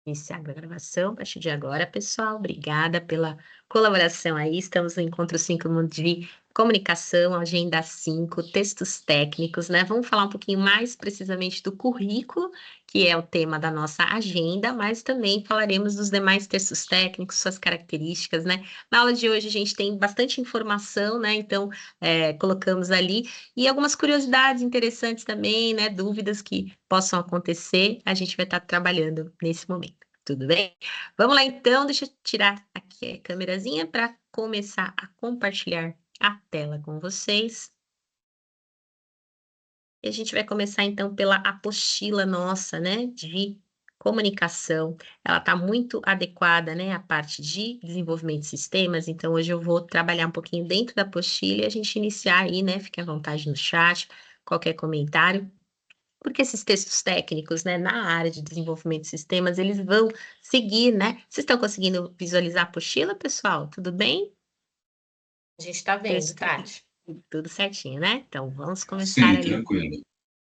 Iniciar a gravação a partir de agora, pessoal. Obrigada pela colaboração aí. Estamos no Encontro 5 de Comunicação, Agenda 5, textos técnicos, né? Vamos falar um pouquinho mais precisamente do currículo, que é o tema da nossa agenda, mas também falaremos dos demais textos técnicos, suas características, né? Na aula de hoje a gente tem bastante informação, né? Então, colocamos ali e algumas curiosidades interessantes também, né? Dúvidas que possam acontecer, a gente vai estar trabalhando nesse momento. Tudo bem? Vamos lá então, deixa eu tirar aqui a câmerazinha para começar a compartilhar a tela com vocês. E a gente vai começar então pela apostila nossa, né, de comunicação. Ela está muito adequada, né, à parte de desenvolvimento de sistemas, então hoje eu vou trabalhar um pouquinho dentro da apostila e a gente iniciar aí, né, fique à vontade no chat, qualquer comentário. Porque esses textos técnicos, né, na área de desenvolvimento de sistemas, eles vão seguir, né? Vocês estão conseguindo visualizar a apostila, pessoal? Tudo bem? A gente está vendo, Texto Tati. tudo certinho, né? Então vamos começar Sim, ali. tranquilo.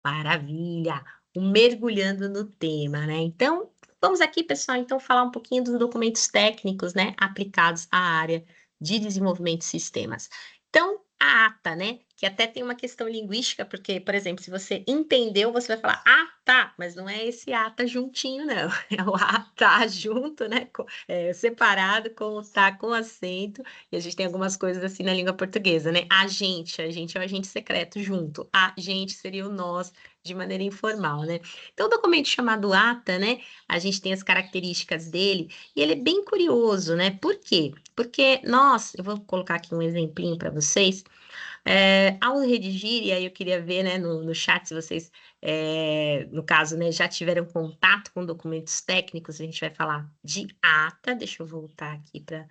Maravilha! O mergulhando no tema, né? Então, vamos aqui, pessoal, então falar um pouquinho dos documentos técnicos, né, aplicados à área de desenvolvimento de sistemas. Então, a ata, né, que até tem uma questão linguística, porque, por exemplo, se você entendeu, você vai falar, ah, tá, mas não é esse ata juntinho, não. É o ata junto, né, separado com o tá com acento, e a gente tem algumas coisas assim na língua portuguesa, né? A gente é o agente secreto junto. A gente seria o nós de maneira informal, né? Então, o documento chamado ata, né? A gente tem as características dele e ele é bem curioso, né? Por quê? Porque nós, eu vou colocar aqui um exemplinho para vocês. Ao redigir, e aí eu queria ver, né, no chat se vocês, no caso, né, já tiveram contato com documentos técnicos, a gente vai falar de ata. Deixa eu voltar aqui para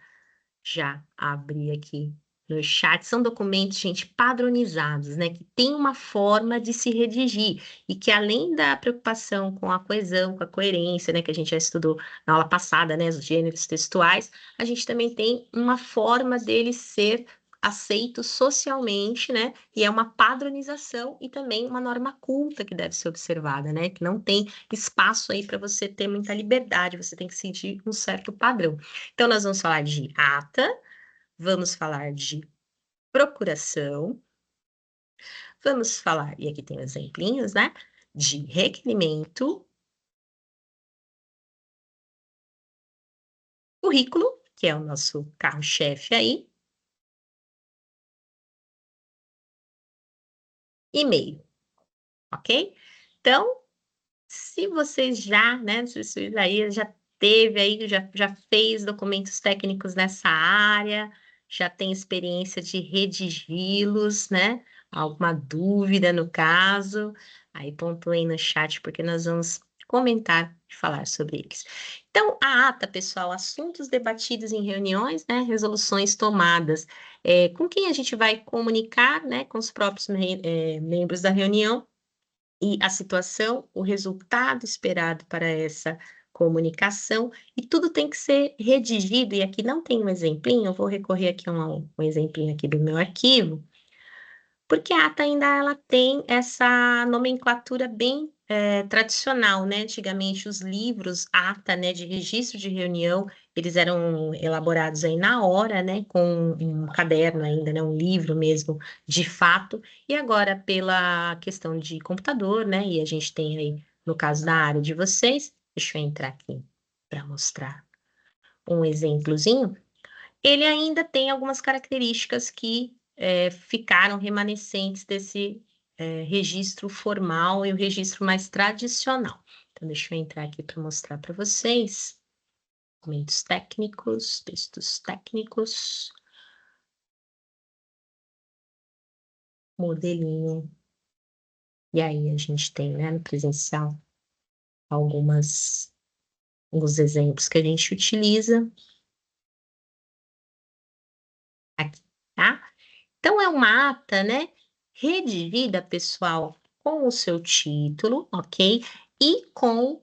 já abri aqui no chat. São documentos, gente, padronizados, né? Que tem uma forma de se redigir e que além da preocupação com a coesão, com a coerência, né? Que a gente já estudou na aula passada, né? Os gêneros textuais, a gente também tem uma forma dele ser aceito socialmente, né? E é uma padronização e também uma norma culta que deve ser observada, né? Que não tem espaço aí para você ter muita liberdade, você tem que seguir um certo padrão. Então, nós vamos falar de ata, vamos falar de procuração, vamos falar, e aqui tem exemplinhos, né? De requerimento, currículo, que é o nosso carro-chefe aí, e-mail, ok? Então, se vocês já, né, se você aí já teve aí, já fez documentos técnicos nessa área, já tem experiência de redigi-los, né? Alguma dúvida no caso, aí pontuem no chat, porque nós vamos comentar e falar sobre eles. Então, a ata, pessoal, assuntos debatidos em reuniões, né? Resoluções tomadas. Com quem a gente vai comunicar, né? Com os próprios membros da reunião e a situação, o resultado esperado para essa comunicação, e tudo tem que ser redigido, e aqui não tem um exemplinho, eu vou recorrer aqui a um exemplinho aqui do meu arquivo, porque a ata ainda ela tem essa nomenclatura bem tradicional, né? Antigamente os livros ata, né, de registro de reunião, eles eram elaborados aí na hora, né, com um caderno ainda, né, um livro mesmo, de fato, e agora pela questão de computador, né, e a gente tem aí, no caso da área de vocês, deixa eu entrar aqui para mostrar um exemplozinho, ele ainda tem algumas características que ficaram remanescentes desse registro formal e o registro mais tradicional. Então, deixa eu entrar aqui para mostrar para vocês. Documentos técnicos, textos técnicos, modelinho. E aí a gente tem, né, no presencial, alguns exemplos que a gente utiliza aqui, tá? Então, é uma ata, né? Redigida, pessoal, com o seu título, ok? E com,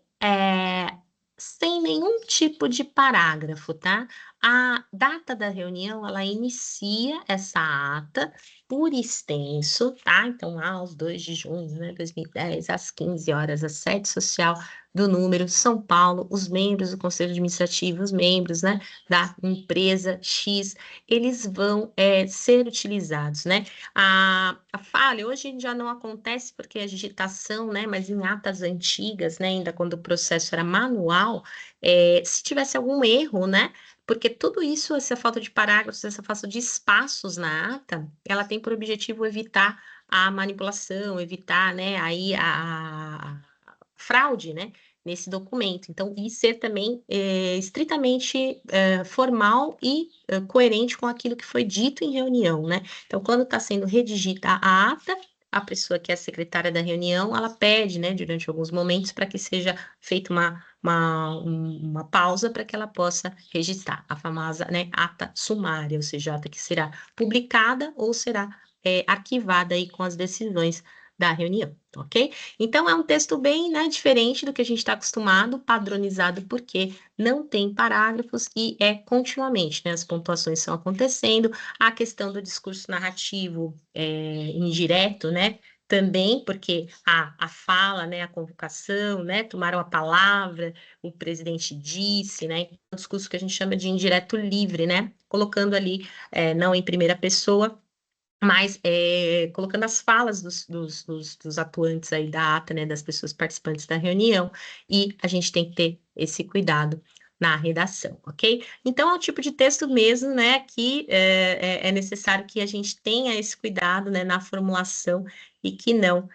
sem nenhum tipo de parágrafo, tá? A data da reunião, ela inicia essa ata por extenso, tá? Então, aos 2 de junho, né, 2010, às 15 horas, a sede social do número São Paulo, os membros do conselho administrativo, os membros, né, da empresa X, eles vão ser utilizados, né? A falha hoje já não acontece porque a digitação, né, mas em atas antigas, né, ainda quando o processo era manual, se tivesse algum erro, né, porque tudo isso, essa falta de parágrafos, essa falta de espaços na ata, ela tem por objetivo evitar a manipulação, evitar, né, aí a fraude, né, nesse documento. Então, e ser também estritamente formal e coerente com aquilo que foi dito em reunião, né? Então, quando está sendo redigida a ata, a pessoa que é a secretária da reunião, ela pede, né, durante alguns momentos, para que seja feita uma pausa para que ela possa registrar a famosa, né, ata sumária, ou seja, a ata que será publicada ou será arquivada aí com as decisões da reunião, ok? Então, é um texto bem, né, diferente do que a gente está acostumado, padronizado, porque não tem parágrafos e é continuamente, né, as pontuações estão acontecendo, a questão do discurso narrativo indireto, né, também, porque a fala, né, a convocação, né, tomaram a palavra, o presidente disse, né, um discurso que a gente chama de indireto livre, né, colocando ali, não em primeira pessoa, mas colocando as falas dos atuantes aí da ata, né, das pessoas participantes da reunião, e a gente tem que ter esse cuidado na redação, ok? Então, é um tipo de texto mesmo, né, que é necessário que a gente tenha esse cuidado, né, na formulação e que não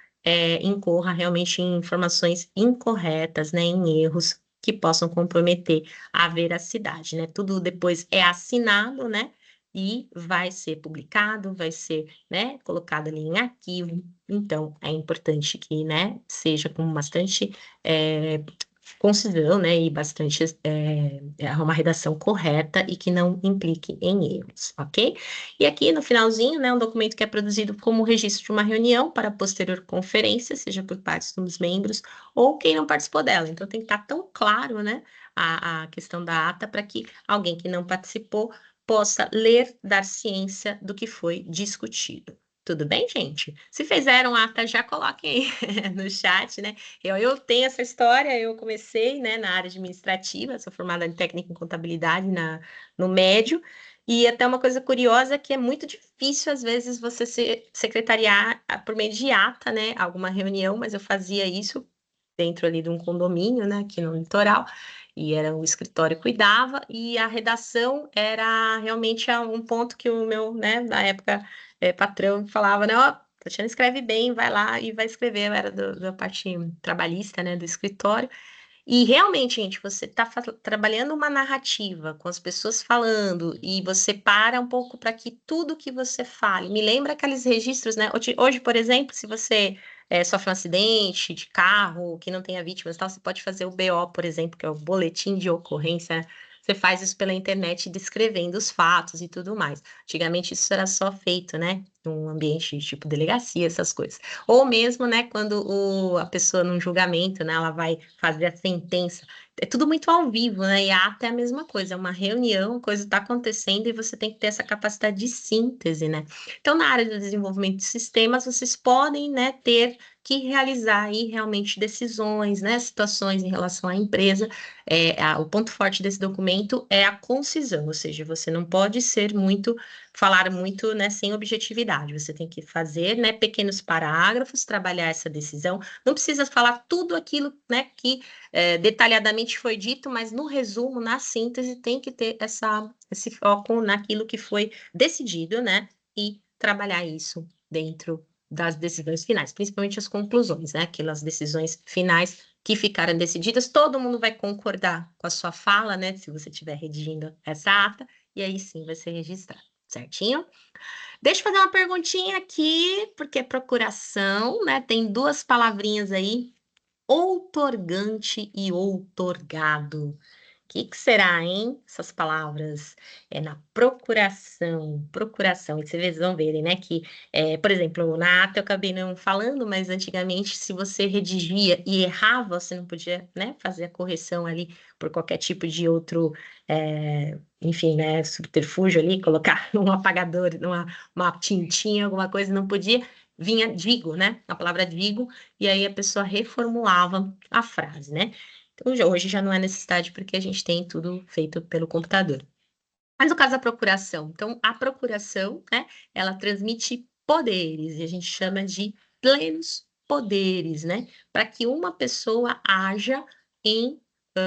incorra realmente em informações incorretas, né, em erros que possam comprometer a veracidade, né? Tudo depois é assinado, né? E vai ser publicado, vai ser, né, colocado ali em arquivo. Então, é importante que, né, seja com bastante concisão, né, e bastante uma redação correta e que não implique em erros, ok? E aqui no finalzinho, né, um documento que é produzido como registro de uma reunião para posterior conferência, seja por parte dos membros ou quem não participou dela. Então, tem que estar tão claro, né, a questão da ata para que alguém que não participou possa ler, dar ciência do que foi discutido. Tudo bem, gente? Se fizeram ata, já coloquem aí no chat, né? Eu tenho essa história, eu comecei, né, na área administrativa, sou formada em técnica em contabilidade no médio, e até uma coisa curiosa que é muito difícil, às vezes, você se secretariar por meio de ata, né, alguma reunião, mas eu fazia isso dentro ali de um condomínio, né, aqui no litoral, e era o escritório cuidava, e a redação era realmente um ponto que o meu, né, na época, patrão falava, né, ó, Tatiana escreve bem, vai lá e vai escrever, eu era da parte trabalhista, né, do escritório, e realmente, gente, você está trabalhando uma narrativa com as pessoas falando e você para um pouco para que tudo que você fale, me lembra aqueles registros, né? Hoje, por exemplo, se você sofre um acidente de carro que não tenha vítimas, e tal, você pode fazer o BO, por exemplo, que é o boletim de ocorrência. Você faz isso pela internet descrevendo os fatos e tudo mais. Antigamente isso era só feito, né? Num ambiente tipo delegacia, essas coisas. Ou mesmo, né, quando a pessoa num julgamento, né, ela vai fazer a sentença. É tudo muito ao vivo, né? E a ata é a mesma coisa, é uma reunião, a coisa está acontecendo e você tem que ter essa capacidade de síntese, né? Então, na área do desenvolvimento de sistemas, vocês podem, né, ter que realizar aí realmente decisões, né, situações em relação à empresa. O ponto forte desse documento é a concisão, ou seja, você não pode falar muito, né, sem objetividade. Você tem que fazer, né, pequenos parágrafos, trabalhar essa decisão. Não precisa falar tudo aquilo, né, que detalhadamente foi dito, mas no resumo, na síntese, tem que ter esse foco naquilo que foi decidido, né, e trabalhar isso dentro das decisões finais, principalmente as conclusões, né, aquelas decisões finais que ficaram decididas, todo mundo vai concordar com a sua fala, né, se você estiver redigindo essa ata, e aí sim vai ser registrado, certinho? Deixa eu fazer uma perguntinha aqui, porque é procuração, né, tem duas palavrinhas aí, outorgante e outorgado. Que será, hein? Essas palavras é na procuração, procuração. E vocês vão verem, né? Que, por exemplo, na ata eu acabei não falando, mas antigamente, se você redigia e errava, você não podia, né, fazer a correção ali por qualquer tipo de outro, enfim, né, subterfúgio ali, colocar um apagador, uma tintinha, alguma coisa, não podia. Vinha digo, né? A palavra digo, e aí a pessoa reformulava a frase, né? Então, hoje já não é necessidade porque a gente tem tudo feito pelo computador. Mas no caso da procuração, então a procuração, né, ela transmite poderes, e a gente chama de plenos poderes, né, para que uma pessoa haja em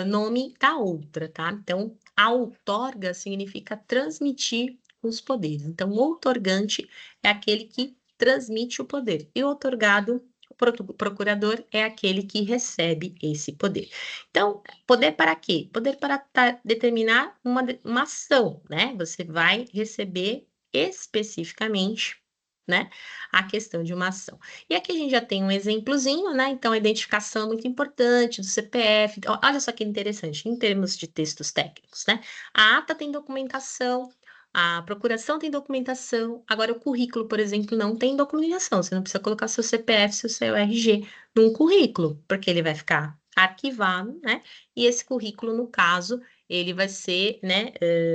nome da outra, tá? Então, a outorga significa transmitir os poderes. Então, o outorgante é aquele que transmite o poder, e o outorgado, o procurador, é aquele que recebe esse poder. Então, poder para quê? Poder para determinar uma ação, né? Você vai receber especificamente, né, a questão de uma ação. E aqui a gente já tem um exemplozinho, né? Então, a identificação é muito importante do CPF. Olha só que interessante, em termos de textos técnicos, né? A ata tem documentação, a procuração tem documentação. Agora, o currículo, por exemplo, não tem documentação. Você não precisa colocar seu CPF, seu RG num currículo, porque ele vai ficar arquivado, né? E esse currículo, no caso, ele vai ser, né,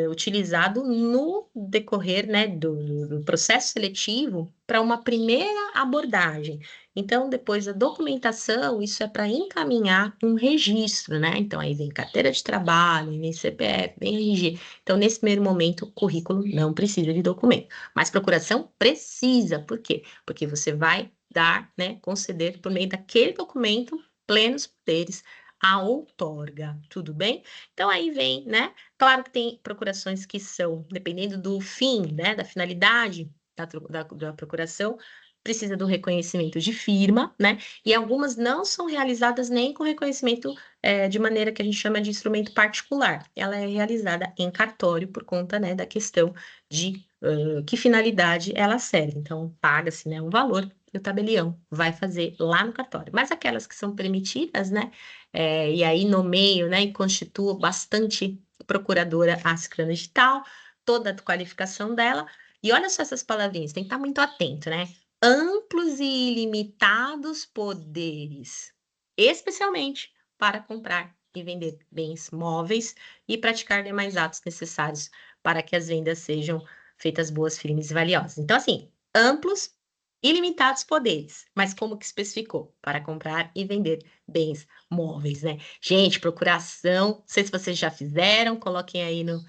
utilizado no decorrer, né, do processo seletivo para uma primeira abordagem. Então, depois da documentação, isso é para encaminhar um registro, né? Então, aí vem carteira de trabalho, vem CPF, vem RG. Então, nesse primeiro momento, o currículo não precisa de documento. Mas procuração precisa. Por quê? Porque você vai dar, né, conceder por meio daquele documento plenos poderes à outorga, tudo bem? Então, aí vem, né? Claro que tem procurações que são, dependendo do fim, né, da finalidade da procuração, precisa do reconhecimento de firma, né? E algumas não são realizadas nem com reconhecimento de maneira que a gente chama de instrumento particular. Ela é realizada em cartório por conta, né, da questão de que finalidade ela serve. Então, paga-se, né, um valor e o tabelião vai fazer lá no cartório. Mas aquelas que são permitidas, né, e aí nomeio, né, e constituo bastante procuradora Ascrana Digital, toda a qualificação dela. E olha só essas palavrinhas, tem que estar muito atento, né? Amplos e ilimitados poderes, especialmente para comprar e vender bens móveis e praticar demais atos necessários para que as vendas sejam feitas boas, firmes e valiosas. Então, assim, amplos, ilimitados poderes, mas como que especificou? Para comprar e vender bens móveis, né? Gente, procuração, não sei se vocês já fizeram, coloquem aí no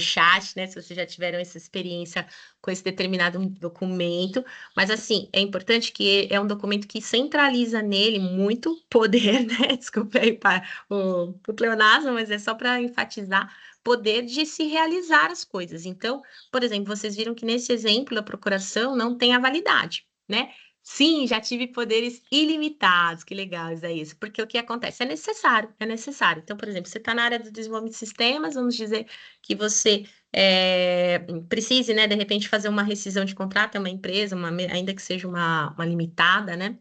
chat, né? Se vocês já tiveram essa experiência com esse determinado documento, mas assim, é importante que é um documento que centraliza nele muito poder, né? Desculpa aí para o pleonasmo, mas é só para enfatizar poder de se realizar as coisas. Então, por exemplo, vocês viram que nesse exemplo da procuração não tem a validade, né? Sim, já tive poderes ilimitados, que legal, isso, porque o que acontece? É necessário, é necessário. Então, por exemplo, você está na área do desenvolvimento de sistemas, vamos dizer que você precise, né, de repente, fazer uma rescisão de contrato, é uma empresa, ainda que seja uma limitada, né?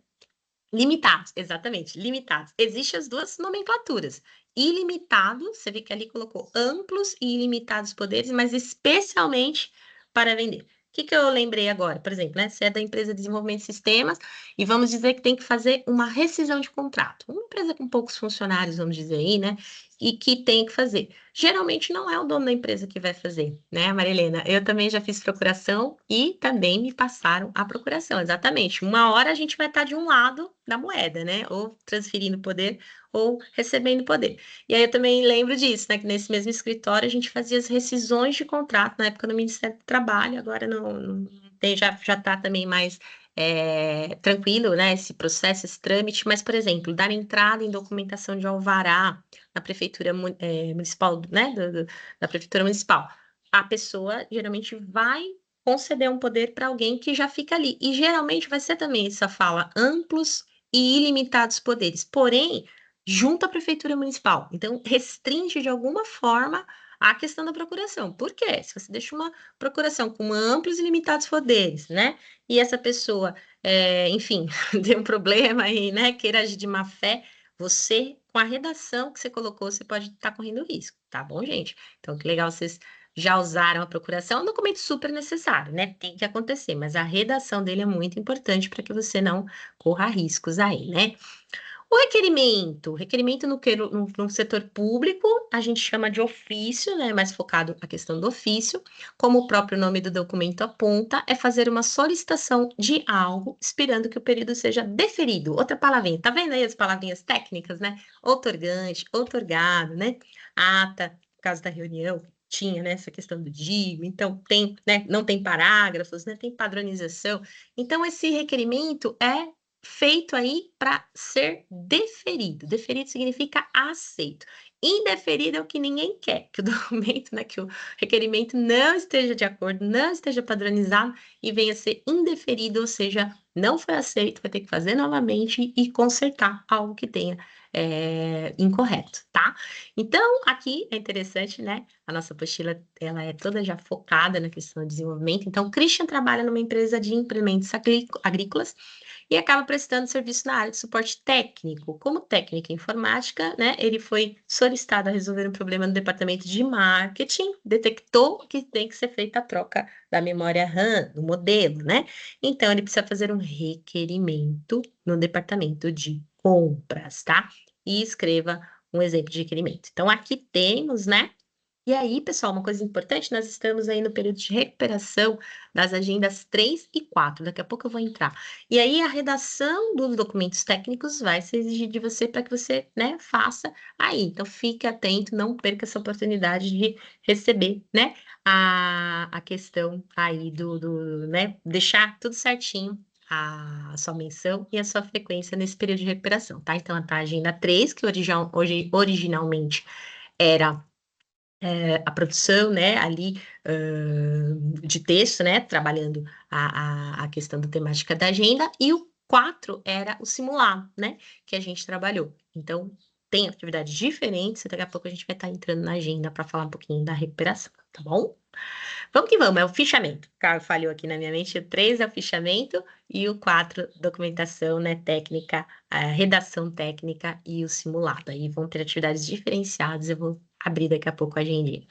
Limitados, exatamente, limitados. Existem as duas nomenclaturas. Ilimitado, você vê que ali colocou amplos e ilimitados poderes, mas especialmente para vender. O que eu lembrei agora? Por exemplo, né? Você é da empresa de desenvolvimento de sistemas e vamos dizer que tem que fazer uma rescisão de contrato. Uma empresa com poucos funcionários, vamos dizer aí, né? E que tem que fazer. Geralmente não é o dono da empresa que vai fazer, né, Marilena? Eu também já fiz procuração e também me passaram a procuração, exatamente. Uma hora a gente vai estar de um lado da moeda, né? Ou transferindo poder ou recebendo poder. E aí eu também lembro disso, né? Que nesse mesmo escritório a gente fazia as rescisões de contrato na época do Ministério do Trabalho, agora não tem, já está também mais tranquilo, né? Esse processo, esse trâmite, mas, por exemplo, dar entrada em documentação de alvará na prefeitura municipal, né? Da prefeitura municipal. A pessoa geralmente vai conceder um poder para alguém que já fica ali. E geralmente vai ser também essa fala amplos e ilimitados poderes, porém, junto à prefeitura municipal. Então, restringe de alguma forma a questão da procuração. Por quê? Se você deixa uma procuração com amplos e limitados poderes, né? E essa pessoa, enfim, tem um problema e, né, queira agir de má fé, você com a redação que você colocou, você pode estar correndo risco, tá bom, gente? Então, que legal vocês já usaram a procuração, é um documento super necessário, né? Tem que acontecer, mas a redação dele é muito importante para que você não corra riscos aí, né? O requerimento no setor público, a gente chama de ofício, né? Mais focado na questão do ofício. Como o próprio nome do documento aponta, é fazer uma solicitação de algo, esperando que o período seja deferido. Outra palavrinha, tá vendo aí as palavrinhas técnicas, né? Outorgante, outorgado, né? Ata, no caso da reunião, tinha, né, essa questão do digo, então tem, né, não tem parágrafos, né, tem padronização. Então, esse requerimento é feito aí para ser deferido. Deferido significa aceito. Indeferido é o que ninguém quer, que o documento, né, que o requerimento não esteja de acordo, não esteja padronizado e venha a ser indeferido, ou seja, não foi aceito, vai ter que fazer novamente e consertar algo que tenha incorreto, tá? Então, aqui é interessante, né? A nossa apostila, ela é toda já focada na questão do desenvolvimento. Então, o Christian trabalha numa empresa de implementos agrícolas e acaba prestando serviço na área de suporte técnico. Como técnica em informática, né, ele foi solicitado a resolver um problema no departamento de marketing, detectou que tem que ser feita a troca da memória RAM, do modelo, né? Então, ele precisa fazer um requerimento no departamento de compras, tá? E escreva um exemplo de requerimento. Então, aqui temos, né, e aí, pessoal, uma coisa importante, nós estamos aí no período de recuperação das agendas 3 e 4, daqui a pouco eu vou entrar. E aí, a redação dos documentos técnicos vai ser exigida de você para que você, né, faça aí. Então, fique atento, não perca essa oportunidade de receber, né, a questão aí né, deixar tudo certinho, a sua menção e a sua frequência nesse período de recuperação, tá? Então, a agenda 3, que originalmente era a produção, né, ali de texto, né, trabalhando a questão da temática da agenda, e o 4 era o simulado, né, que a gente trabalhou. Então, tem atividades diferentes, e daqui a pouco a gente vai estar entrando na agenda para falar um pouquinho da recuperação, tá bom? Vamos que vamos, é o fichamento. O Caio falhou aqui na minha mente, o 3 é o fichamento e o 4, documentação, né, técnica, a redação técnica e o simulado. Aí vão ter atividades diferenciadas, eu vou abrir daqui a pouco a agendinha.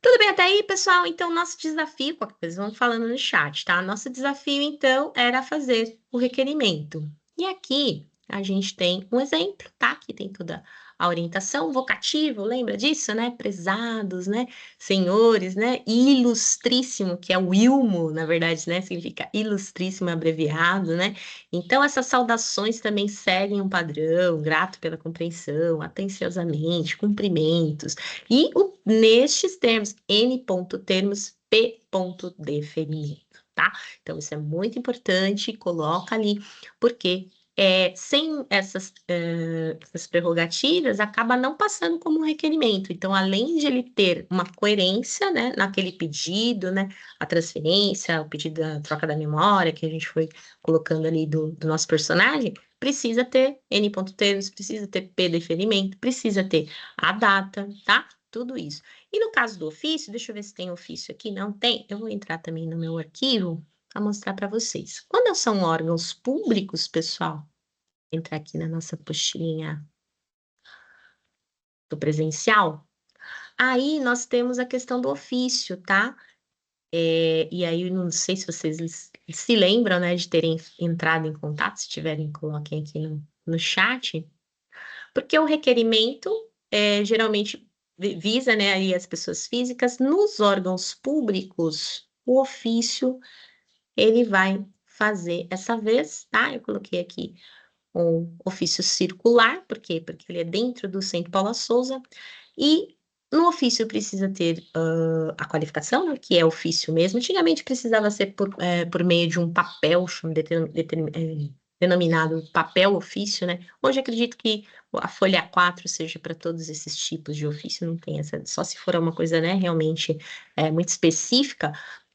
Tudo bem até aí, pessoal? Então, nosso desafio, qualquer coisa, vamos falando no chat, tá? Nosso desafio, então, era fazer o requerimento. E aqui a gente tem um exemplo, tá? Aqui tem toda a orientação, vocativo, lembra disso, né? Prezados, né? Senhores, né? Ilustríssimo, que é o ilmo, na verdade, né? Significa ilustríssimo abreviado, né? Então, essas saudações também seguem um padrão, grato pela compreensão, atenciosamente, cumprimentos. E nestes termos, N termos, P definimento, tá? Então, isso é muito importante, coloca ali, porque sem essas prerrogativas, acaba não passando como um requerimento. Então, além de ele ter uma coerência, né, naquele pedido, né, a transferência, o pedido da troca da memória, que a gente foi colocando ali do nosso personagem, precisa ter N termos, precisa ter P deferimento, precisa ter a data, tá? Tudo isso. E no caso do ofício, deixa eu ver se tem ofício aqui. Não tem? Eu vou entrar também no meu arquivo para mostrar para vocês. Quando são órgãos públicos, pessoal, vou entrar aqui na nossa apostilinha do presencial, aí nós temos a questão do ofício, tá? E aí, não sei se vocês se lembram, né, de terem entrado em contato, se tiverem, coloquem aqui no chat, porque o requerimento geralmente visa, né, aí as pessoas físicas. Nos órgãos públicos, o ofício ele vai fazer essa vez, tá? Eu coloquei aqui um ofício circular, por quê? Porque ele é dentro do Centro Paula Souza, e no ofício precisa ter a qualificação, né, que é ofício mesmo. Antigamente precisava ser por meio de um papel, denominado papel ofício, né? Hoje acredito que a folha A4 seja para todos esses tipos de ofício, não tem essa, só se for uma coisa, né, realmente muito específica,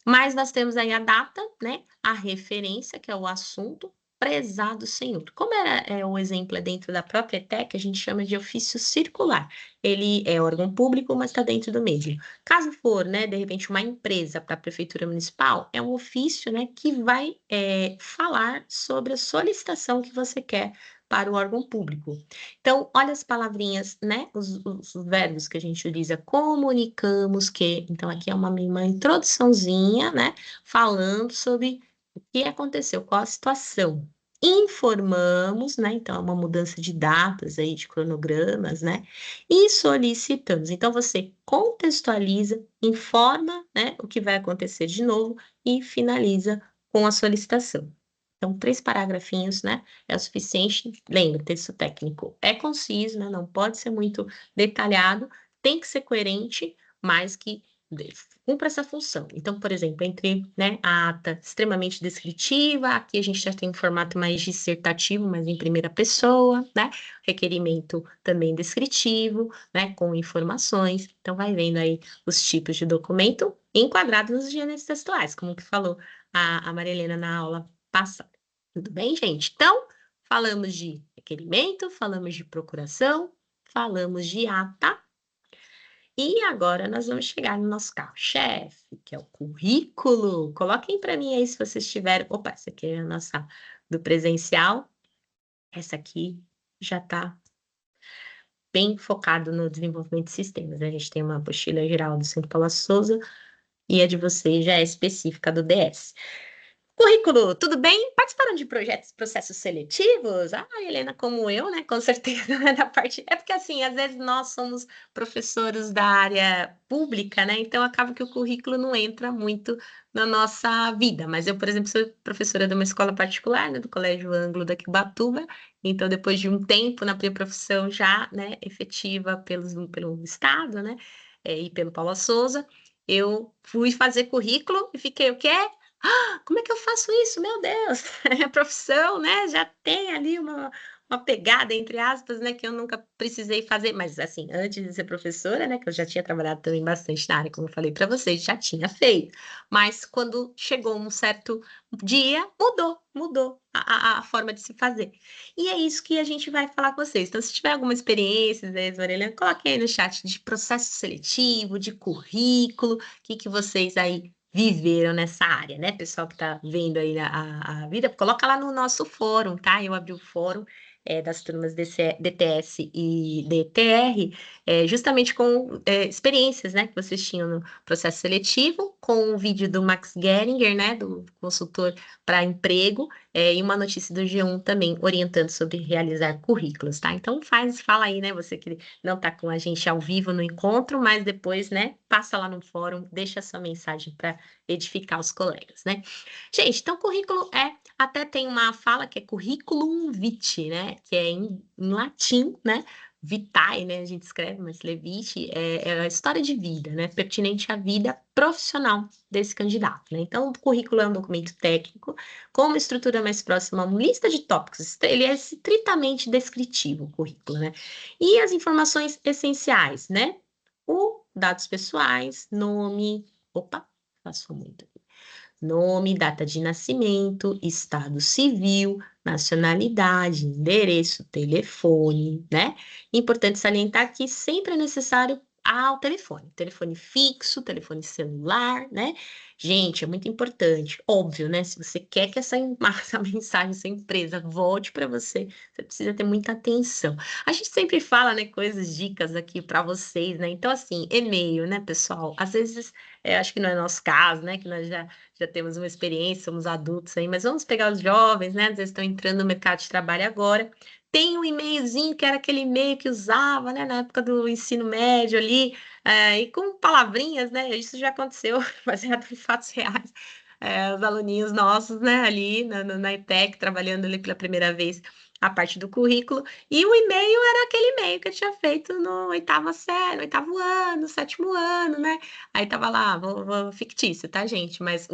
mas nós temos aí a data, né, a referência, que é o assunto, prezado senhor. Como é o exemplo é dentro da própria ETEC, a gente chama de ofício circular. Ele é órgão público, mas está dentro do mesmo. Caso for, né, de repente, uma empresa para a prefeitura municipal, é um ofício, né, que vai falar sobre a solicitação que você quer para o órgão público. Então, olha as palavrinhas, né, os verbos que a gente utiliza. Comunicamos que, então aqui é uma introduçãozinha, né, falando sobre o que aconteceu, qual a situação. Informamos, né? Então, é uma mudança de datas aí, de cronogramas, né? E solicitamos. Então, você contextualiza, informa, né, o que vai acontecer de novo e finaliza com a solicitação. Então, 3 parágrafinhos, né? É o suficiente. Lembra, texto técnico é conciso, né? Não pode ser muito detalhado, tem que ser coerente, mas que cumpra essa função. Então, por exemplo, entre, né, a ata extremamente descritiva, aqui a gente já tem um formato mais dissertativo, mas em primeira pessoa, né? Requerimento também descritivo, né, com informações. Então, vai vendo aí os tipos de documento enquadrados nos gêneros textuais, como que falou a Maria Helena na aula passada. Tudo bem, gente? Então, falamos de requerimento, falamos de procuração, falamos de ata. E agora nós vamos chegar no nosso carro-chefe, que é o currículo. Coloquem para mim aí se vocês tiverem. Opa, essa aqui é a nossa do presencial. Essa aqui já está bem focado no desenvolvimento de sistemas, né? A gente tem uma apostila geral do Centro Paula Souza e a de vocês já é específica do DS. Currículo, tudo bem? Participaram de projetos, processos seletivos? Ah, Helena, como eu, né? Com certeza, né? Da parte. É porque, assim, às vezes nós somos professores da área pública, né? Então acaba que o currículo não entra muito na nossa vida. Mas eu, por exemplo, sou professora de uma escola particular, né? Do Colégio Ângulo daqui de Ubatuba. Então, depois de um tempo na minha profissão já, né? Efetiva pelo Estado, né? E pelo Paula Souza, eu fui fazer currículo e fiquei o quê? Como é que eu faço isso? Meu Deus, é a profissão, né? Já tem ali uma pegada, entre aspas, né? Que eu nunca precisei fazer. Mas, assim, antes de ser professora, né? Que eu já tinha trabalhado também bastante na área, como eu falei para vocês, já tinha feito. Mas quando chegou um certo dia, mudou a forma de se fazer. E é isso que a gente vai falar com vocês. Então, se tiver alguma experiência, né, Marilena, coloque aí no chat de processo seletivo, de currículo, o que vocês aí viveram nessa área, né? Pessoal que está vendo aí a vida, coloca lá no nosso fórum, tá? Eu abri o fórum das turmas DTS e DTR, justamente com experiências, né? Que vocês tinham no processo seletivo, com o vídeo do Max Geringer, né? Do consultor para emprego, e uma notícia do G1 também, orientando sobre realizar currículos, tá? Então fala aí, né? Você que não está com a gente ao vivo no encontro, mas depois, né? Passa lá no fórum, deixa a sua mensagem para edificar os colegas, né? Gente, então currículo até tem uma fala que é curriculum vitae, né? Que é em latim, né? Vitae, né? A gente escreve, mas levite é a história de vida, né? Pertinente à vida profissional desse candidato, né? Então, o currículo é um documento técnico com uma estrutura mais próxima a uma lista de tópicos. Ele é estritamente descritivo, o currículo, né? E as informações essenciais, né? Dados pessoais, nome, opa, passou muito aqui. Nome, data de nascimento, estado civil, nacionalidade, endereço, telefone, né? Importante salientar que sempre é necessário telefone fixo, telefone celular, né? Gente, é muito importante, óbvio, né? Se você quer que essa mensagem, essa empresa volte para você, você precisa ter muita atenção. A gente sempre fala, né, coisas, dicas aqui para vocês, né? Então, assim, e-mail, né, pessoal? Às vezes, acho que não é nosso caso, né? Que nós já temos uma experiência, somos adultos aí, mas vamos pegar os jovens, né? Às vezes estão entrando no mercado de trabalho agora. Tem um e-mailzinho que era aquele e-mail que usava, né, na época do ensino médio ali, e com palavrinhas, né? Isso já aconteceu, baseado em fatos reais. Os aluninhos nossos, né, ali na ETEC, trabalhando ali pela primeira vez a parte do currículo, e o e-mail era aquele e-mail que eu tinha feito no oitava série, no oitavo ano, sétimo ano, né? Aí tava lá, fictício, tá, gente? Mas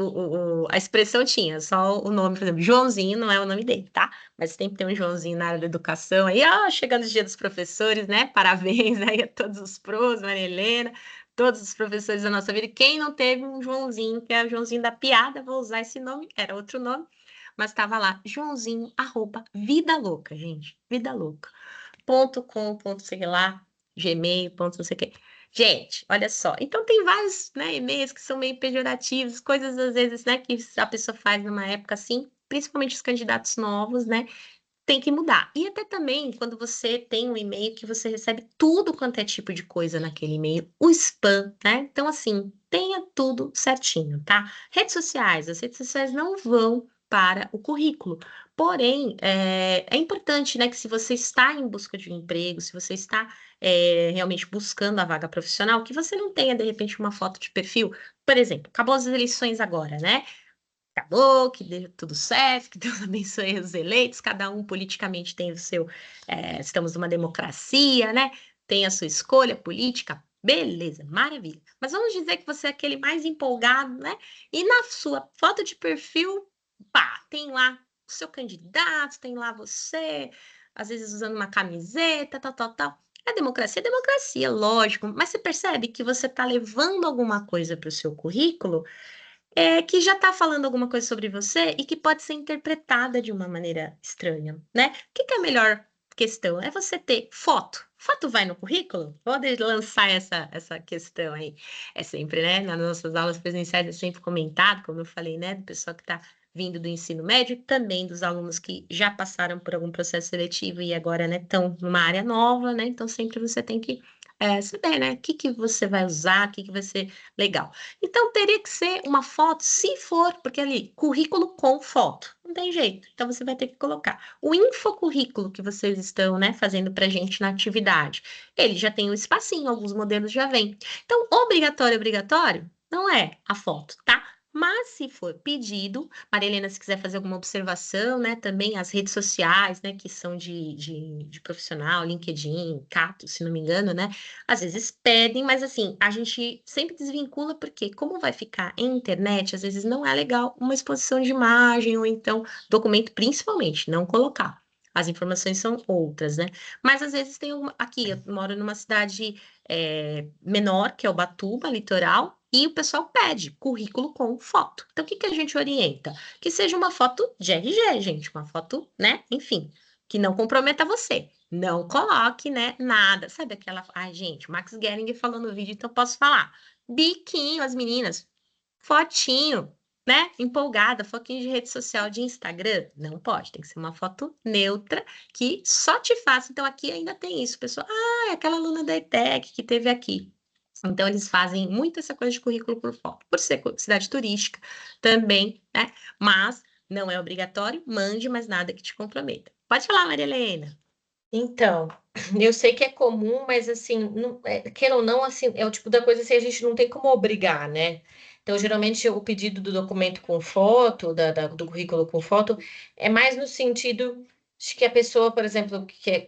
a expressão tinha, só o nome, por exemplo, Joãozinho não é o nome dele, tá? Mas sempre tem um Joãozinho na área da educação. Aí, chegando o dia dos professores, né? Parabéns aí a todos os pros, Maria Helena, todos os professores da nossa vida. Quem não teve um Joãozinho, que é o Joãozinho da piada, vou usar esse nome, era outro nome. mas estava lá, Joãozinho, arroba, vida louca, gente, vida louca. Ponto com, ponto sei lá, gmail, ponto não sei o quê. Gente, olha só. Então tem vários, né, e-mails que são meio pejorativos, coisas às vezes, né, que a pessoa faz numa época assim, principalmente os candidatos novos, né, tem que mudar. E até também quando você tem um e-mail que você recebe tudo quanto é tipo de coisa naquele e-mail, o spam, né? Então, assim, tenha tudo certinho, tá? Redes sociais, as redes sociais não vão para o currículo. Porém, é importante, né, que se você está em busca de um emprego, se você está realmente buscando a vaga profissional, que você não tenha, de repente, uma foto de perfil. Por exemplo, acabou as eleições agora, né? Acabou, que deu tudo certo, que Deus abençoe os eleitos, cada um politicamente tem o seu, estamos numa democracia, né? Tem a sua escolha política, beleza, maravilha. Mas vamos dizer que você é aquele mais empolgado, né? E na sua foto de perfil, pá, tem lá o seu candidato, tem lá você, às vezes usando uma camiseta, tal, tal, tal. É democracia, lógico, mas você percebe que você está levando alguma coisa para o seu currículo que já está falando alguma coisa sobre você e que pode ser interpretada de uma maneira estranha, né? O que que é a melhor questão? É você ter foto. Foto vai no currículo? Pode lançar essa questão aí. É sempre, né? Nas nossas aulas presenciais é sempre comentado, como eu falei, né? Do pessoal que está vindo do ensino médio e também dos alunos que já passaram por algum processo seletivo e agora, né, estão numa área nova, né? Então sempre você tem que saber, né? O que que você vai usar, o que que vai ser legal. Então, teria que ser uma foto, se for, porque ali, currículo com foto, não tem jeito. Então, você vai ter que colocar o infocurrículo que vocês estão, né, fazendo para gente na atividade. Ele já tem um espacinho, alguns modelos já vêm. Então, obrigatório, obrigatório, não é a foto, tá? Mas se for pedido, Maria Helena, se quiser fazer alguma observação, né, também as redes sociais, né, que são de profissional, LinkedIn, Cato, se não me engano, né, às vezes pedem, mas assim, a gente sempre desvincula, porque como vai ficar em internet, às vezes não é legal uma exposição de imagem, ou então documento, principalmente, não colocar. As informações são outras, né? Mas às vezes tem uma. Aqui, eu moro numa cidade menor, que é Ubatuba, litoral, e o pessoal pede currículo com foto. Então, o que que a gente orienta? Que seja uma foto de RG, gente, uma foto, né? Enfim, que não comprometa você. Não coloque, né, nada. Sabe aquela. Ai, gente, Max Geringer falou no vídeo, então posso falar. Biquinho, as meninas. Fotinho, né? Empolgada, fotinho de rede social de Instagram. Não pode, tem que ser uma foto neutra que só te faça. Então, aqui ainda tem isso, pessoal. Ah, é aquela aluna da ETEC que teve aqui. Então, eles fazem muito essa coisa de currículo por foto, por ser cidade turística também, né? Mas não é obrigatório, mande, mas nada que te comprometa. Pode falar, Maria Helena. Então, eu sei que é comum, mas assim, não, queira ou não, assim, é o tipo da coisa assim, a gente não tem como obrigar, né? Então, geralmente, o pedido do documento com foto, do currículo com foto, é mais no sentido de que a pessoa, por exemplo, que é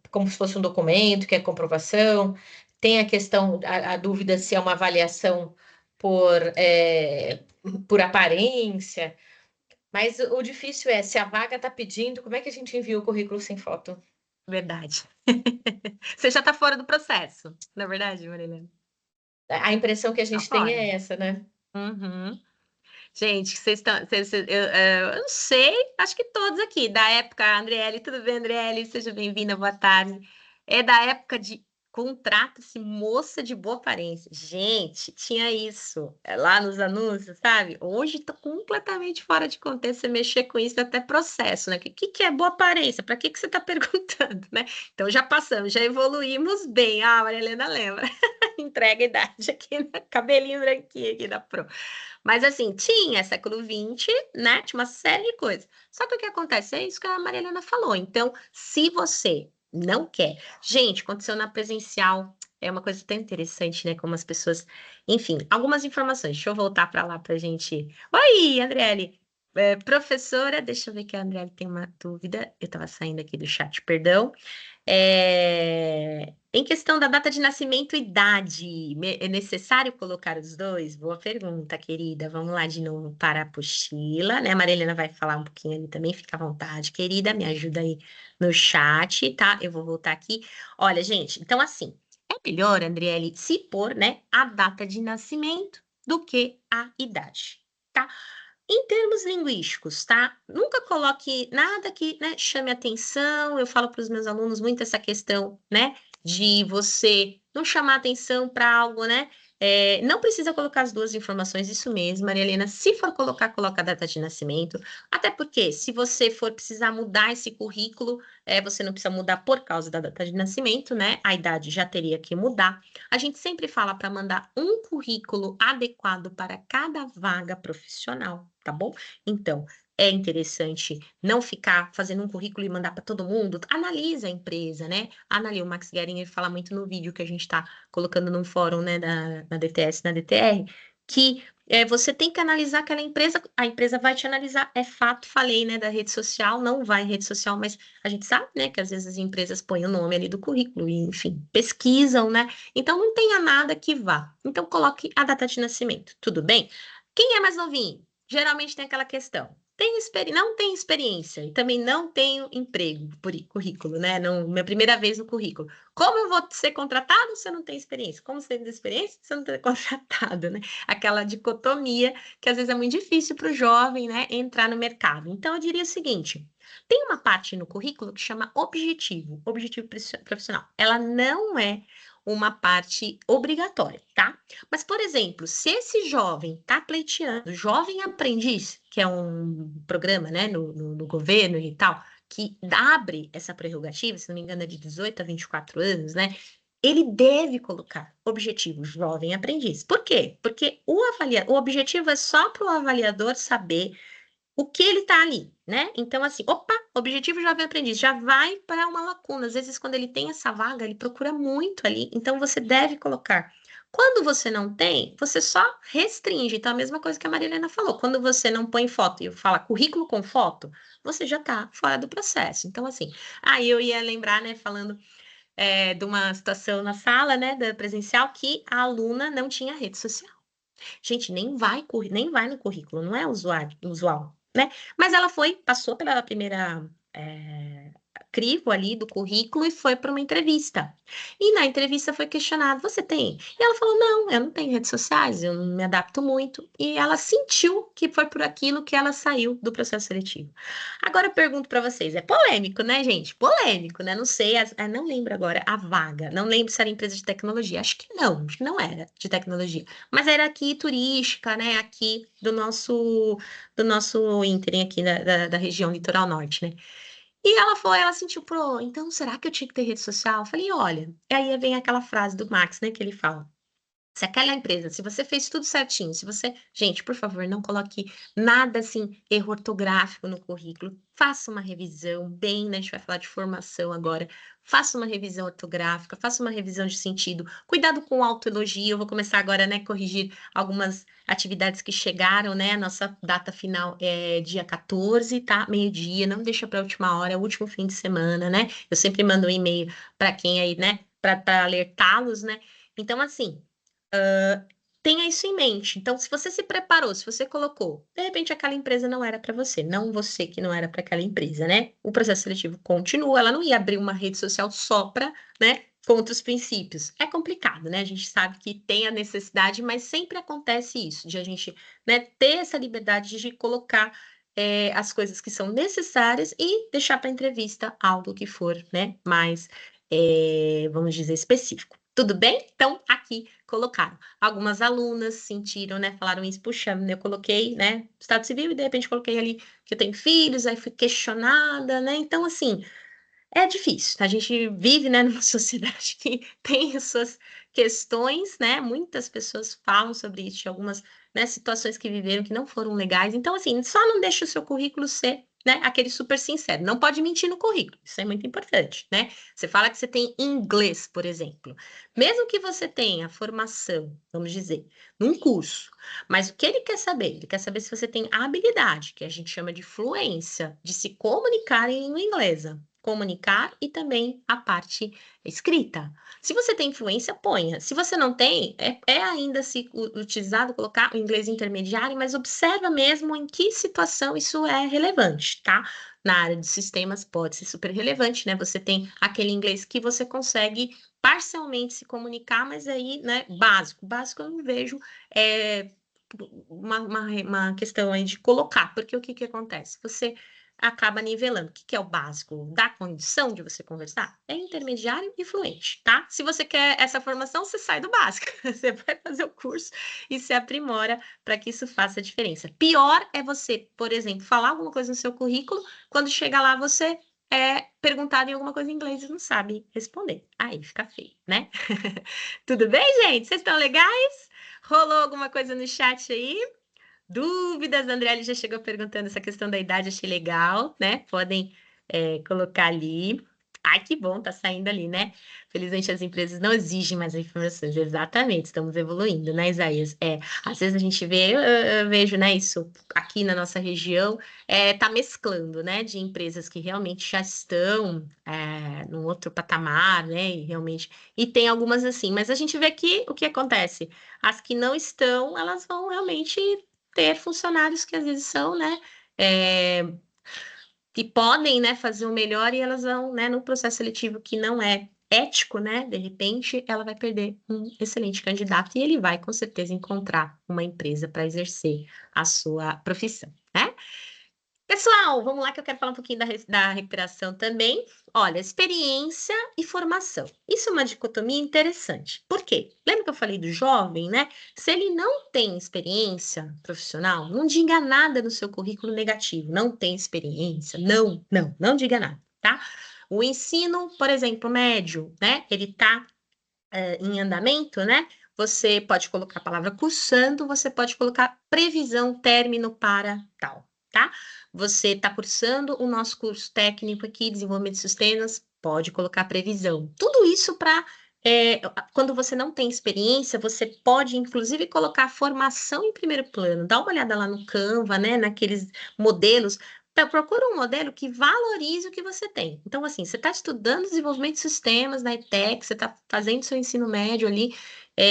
como se fosse um documento, que é comprovação, tem a questão, a dúvida se é uma avaliação por, por aparência, mas o difícil é, se a vaga está pedindo, como é que a gente envia o currículo sem foto? Verdade. Você já está fora do processo, na verdade, Marilena? A impressão que a Tá gente tem fora. é essa, né? Uhum. Gente, vocês estão. Eu não sei, acho que todos aqui, da época, Andriele, tudo bem, Andriele? Seja bem-vinda, boa tarde. É da época de contrata-se moça de boa aparência. Gente, tinha isso lá nos anúncios, sabe? Hoje tá completamente fora de contexto você mexer com isso, até processo, né? O que é boa aparência? Para que você está perguntando, né? Então já passamos, já evoluímos bem. Ah, Maria Helena lembra. Entrega a idade aqui, né? Cabelinho branquinho aqui da Pro. Mas assim, tinha século XX, né? Tinha uma série de coisas. Só que o que acontece é isso que a Maria Helena falou. Então, se você não quer. Gente, aconteceu na presencial. É uma coisa tão interessante, né? Como as pessoas. Enfim, algumas informações. Deixa eu voltar para lá para a gente. Oi, Andriele. Professora, deixa eu ver que a Andriele tem uma dúvida. Eu estava saindo aqui do chat, perdão. Em questão da data de nascimento e idade, é necessário colocar os dois? Boa pergunta, querida. Vamos lá de novo para a apostila, né? A Marilena vai falar um pouquinho ali também, fica à vontade, querida. Me ajuda aí no chat, tá? Eu vou voltar aqui. Olha, gente, então assim, é melhor, Andriele, se pôr, né, a data de nascimento do que a idade, tá? Em termos linguísticos, tá? Nunca coloque nada que, né, chame atenção. Eu falo para os meus alunos muito essa questão, né, de você não chamar atenção para algo, né? Não precisa colocar as duas informações, isso mesmo, Maria Helena. Se for colocar, coloca a data de nascimento. Até porque, se você for precisar mudar esse currículo, você não precisa mudar por causa da data de nascimento, né? A idade já teria que mudar. A gente sempre fala para mandar um currículo adequado para cada vaga profissional, tá bom? Então, é interessante não ficar fazendo um currículo e mandar para todo mundo. Analisa a empresa, né? Analisa. O Max Geringer fala muito no vídeo que a gente está colocando no fórum, né, na DTS, na DTR, que você tem que analisar aquela empresa, a empresa vai te analisar, é fato, falei, né, da rede social, não vai em rede social, mas a gente sabe, né, que às vezes as empresas põem o nome ali do currículo e, enfim, pesquisam, né? Então não tenha nada que vá. Então coloque a data de nascimento, tudo bem? Quem é mais novinho? Geralmente tem aquela questão. Não tem experiência e também não tenho emprego por currículo, né? Não, minha primeira vez no currículo. Como eu vou ser contratado se eu não tenho experiência? Como você tem experiência se eu não tenho contratado, né? Aquela dicotomia que às vezes é muito difícil para o jovem, né, entrar no mercado. Então eu diria o seguinte: tem uma parte no currículo que chama objetivo profissional. Ela não é uma parte obrigatória, tá? Mas, por exemplo, se esse jovem está pleiteando, jovem aprendiz, que é um programa, né, no governo e tal, que abre essa prerrogativa, se não me engano, é de 18 a 24 anos, né? Ele deve colocar objetivo jovem aprendiz. Por quê? Porque o objetivo é só para o avaliador saber o que ele está ali, né? Então, assim, opa, objetivo jovem aprendiz, já vai para uma lacuna. Às vezes, quando ele tem essa vaga, ele procura muito ali, então você deve colocar. Quando você não tem, você só restringe. Então, a mesma coisa que a Maria Helena falou. Quando você não põe foto e fala currículo com foto, você já está fora do processo. Então, assim, aí eu ia lembrar, né, falando de uma situação na sala, né, da presencial, que a aluna não tinha rede social. Gente, nem vai no currículo, não é usual, né? Mas ela passou pela primeira crivo ali do currículo e foi para uma entrevista. E na entrevista foi questionado: você tem? E ela falou: não, eu não tenho redes sociais, eu não me adapto muito. E ela sentiu que foi por aquilo que ela saiu do processo seletivo. Agora eu pergunto para vocês: é polêmico, né, gente? Polêmico, né? Não sei, não lembro agora a vaga, não lembro se era empresa de tecnologia, acho que não era de tecnologia, mas era aqui turística, né? Aqui do nosso ínterim aqui da região litoral norte, né? E ela sentiu, pô, então será que eu tinha que ter rede social? Eu falei, olha, e aí vem aquela frase do Max, né, que ele fala. Se aquela empresa, se você fez tudo certinho, se você. Gente, por favor, não coloque nada assim, erro ortográfico no currículo. Faça uma revisão bem, né? A gente vai falar de formação agora. Faça uma revisão ortográfica, faça uma revisão de sentido. Cuidado com o autoelogio. Eu vou começar agora, né, corrigir algumas atividades que chegaram, né? A nossa data final é dia 14, tá? Meio-dia, não deixa para a última hora, é o último fim de semana, né? Eu sempre mando um e-mail para quem aí, né, para alertá-los, né? Então, assim. Tenha isso em mente. Então, se você se preparou, se você colocou, de repente aquela empresa não era para você, não você que não era para aquela empresa, né? O processo seletivo continua, ela não ia abrir uma rede social só para, né, contra os princípios. É complicado, né? A gente sabe que tem a necessidade, mas sempre acontece isso, de a gente, né, ter essa liberdade de colocar as coisas que são necessárias e deixar para entrevista algo que for, né, mais, vamos dizer, específico. Tudo bem? Então, aqui colocaram. Algumas alunas sentiram, né? Falaram isso, puxa, eu coloquei, né? Estado civil e de repente coloquei ali que eu tenho filhos, aí fui questionada, né? Então, assim, é difícil. A gente vive, né, numa sociedade que tem as suas questões, né? Muitas pessoas falam sobre isso, de algumas, né, situações que viveram que não foram legais. Então, assim, só não deixe o seu currículo ser, né, aquele super sincero. Não pode mentir no currículo. Isso é muito importante, né? Você fala que você tem inglês, por exemplo. Mesmo que você tenha formação, vamos dizer, num curso, mas o que ele quer saber? Ele quer saber se você tem habilidade, que a gente chama de fluência, de se comunicar em língua inglesa. Comunicar e também a parte escrita. Se você tem influência, ponha. Se você não tem, é ainda se utilizado colocar o inglês intermediário, mas observa mesmo em que situação isso é relevante, tá? Na área de sistemas pode ser super relevante, né? Você tem aquele inglês que você consegue parcialmente se comunicar, mas aí, né, básico. Básico eu não vejo uma questão aí de colocar, porque o que que acontece? Você acaba nivelando. O que que é o básico da condição de você conversar? É intermediário e fluente, tá? Se você quer essa formação, você sai do básico. Você vai fazer o curso e se aprimora para que isso faça diferença. Pior é você, por exemplo, falar alguma coisa no seu currículo, quando chega lá você é perguntado em alguma coisa em inglês e não sabe responder. Aí fica feio, né? Tudo bem, gente? Vocês estão legais? Rolou alguma coisa no chat aí? Dúvidas? A Andriele já chegou perguntando essa questão da idade, achei legal, né? Podem colocar ali. Ai, que bom, tá saindo ali, né? Felizmente as empresas não exigem mais informações. Exatamente, estamos evoluindo, né, Isaías? Às vezes a gente vê, eu vejo, né, isso aqui na nossa região, tá mesclando, né, de empresas que realmente já estão num outro patamar, né, e realmente. E tem algumas assim, mas a gente vê que o que acontece? As que não estão, elas vão realmente ter funcionários que às vezes são, né, que podem, né, fazer o melhor e elas vão, né, no processo seletivo que não é ético, né, de repente ela vai perder um excelente candidato e ele vai com certeza encontrar uma empresa para exercer a sua profissão, né? Pessoal, vamos lá que eu quero falar um pouquinho da recuperação também. Olha, experiência e formação. Isso é uma dicotomia interessante. Por quê? Lembra que eu falei do jovem, né? Se ele não tem experiência profissional, não diga nada no seu currículo negativo. Não tem experiência. Não, não, não diga nada, tá? O ensino, por exemplo, médio, né? Ele está em andamento, né? Você pode colocar a palavra cursando, você pode colocar previsão, término para tal, tá? Você está cursando o nosso curso técnico aqui, desenvolvimento de sistemas, pode colocar previsão. Tudo isso para quando você não tem experiência, você pode, inclusive, colocar formação em primeiro plano. Dá uma olhada lá no Canva, né? Naqueles modelos. Procura um modelo que valorize o que você tem. Então, assim, você está estudando desenvolvimento de sistemas na ETEC, você está fazendo seu ensino médio ali,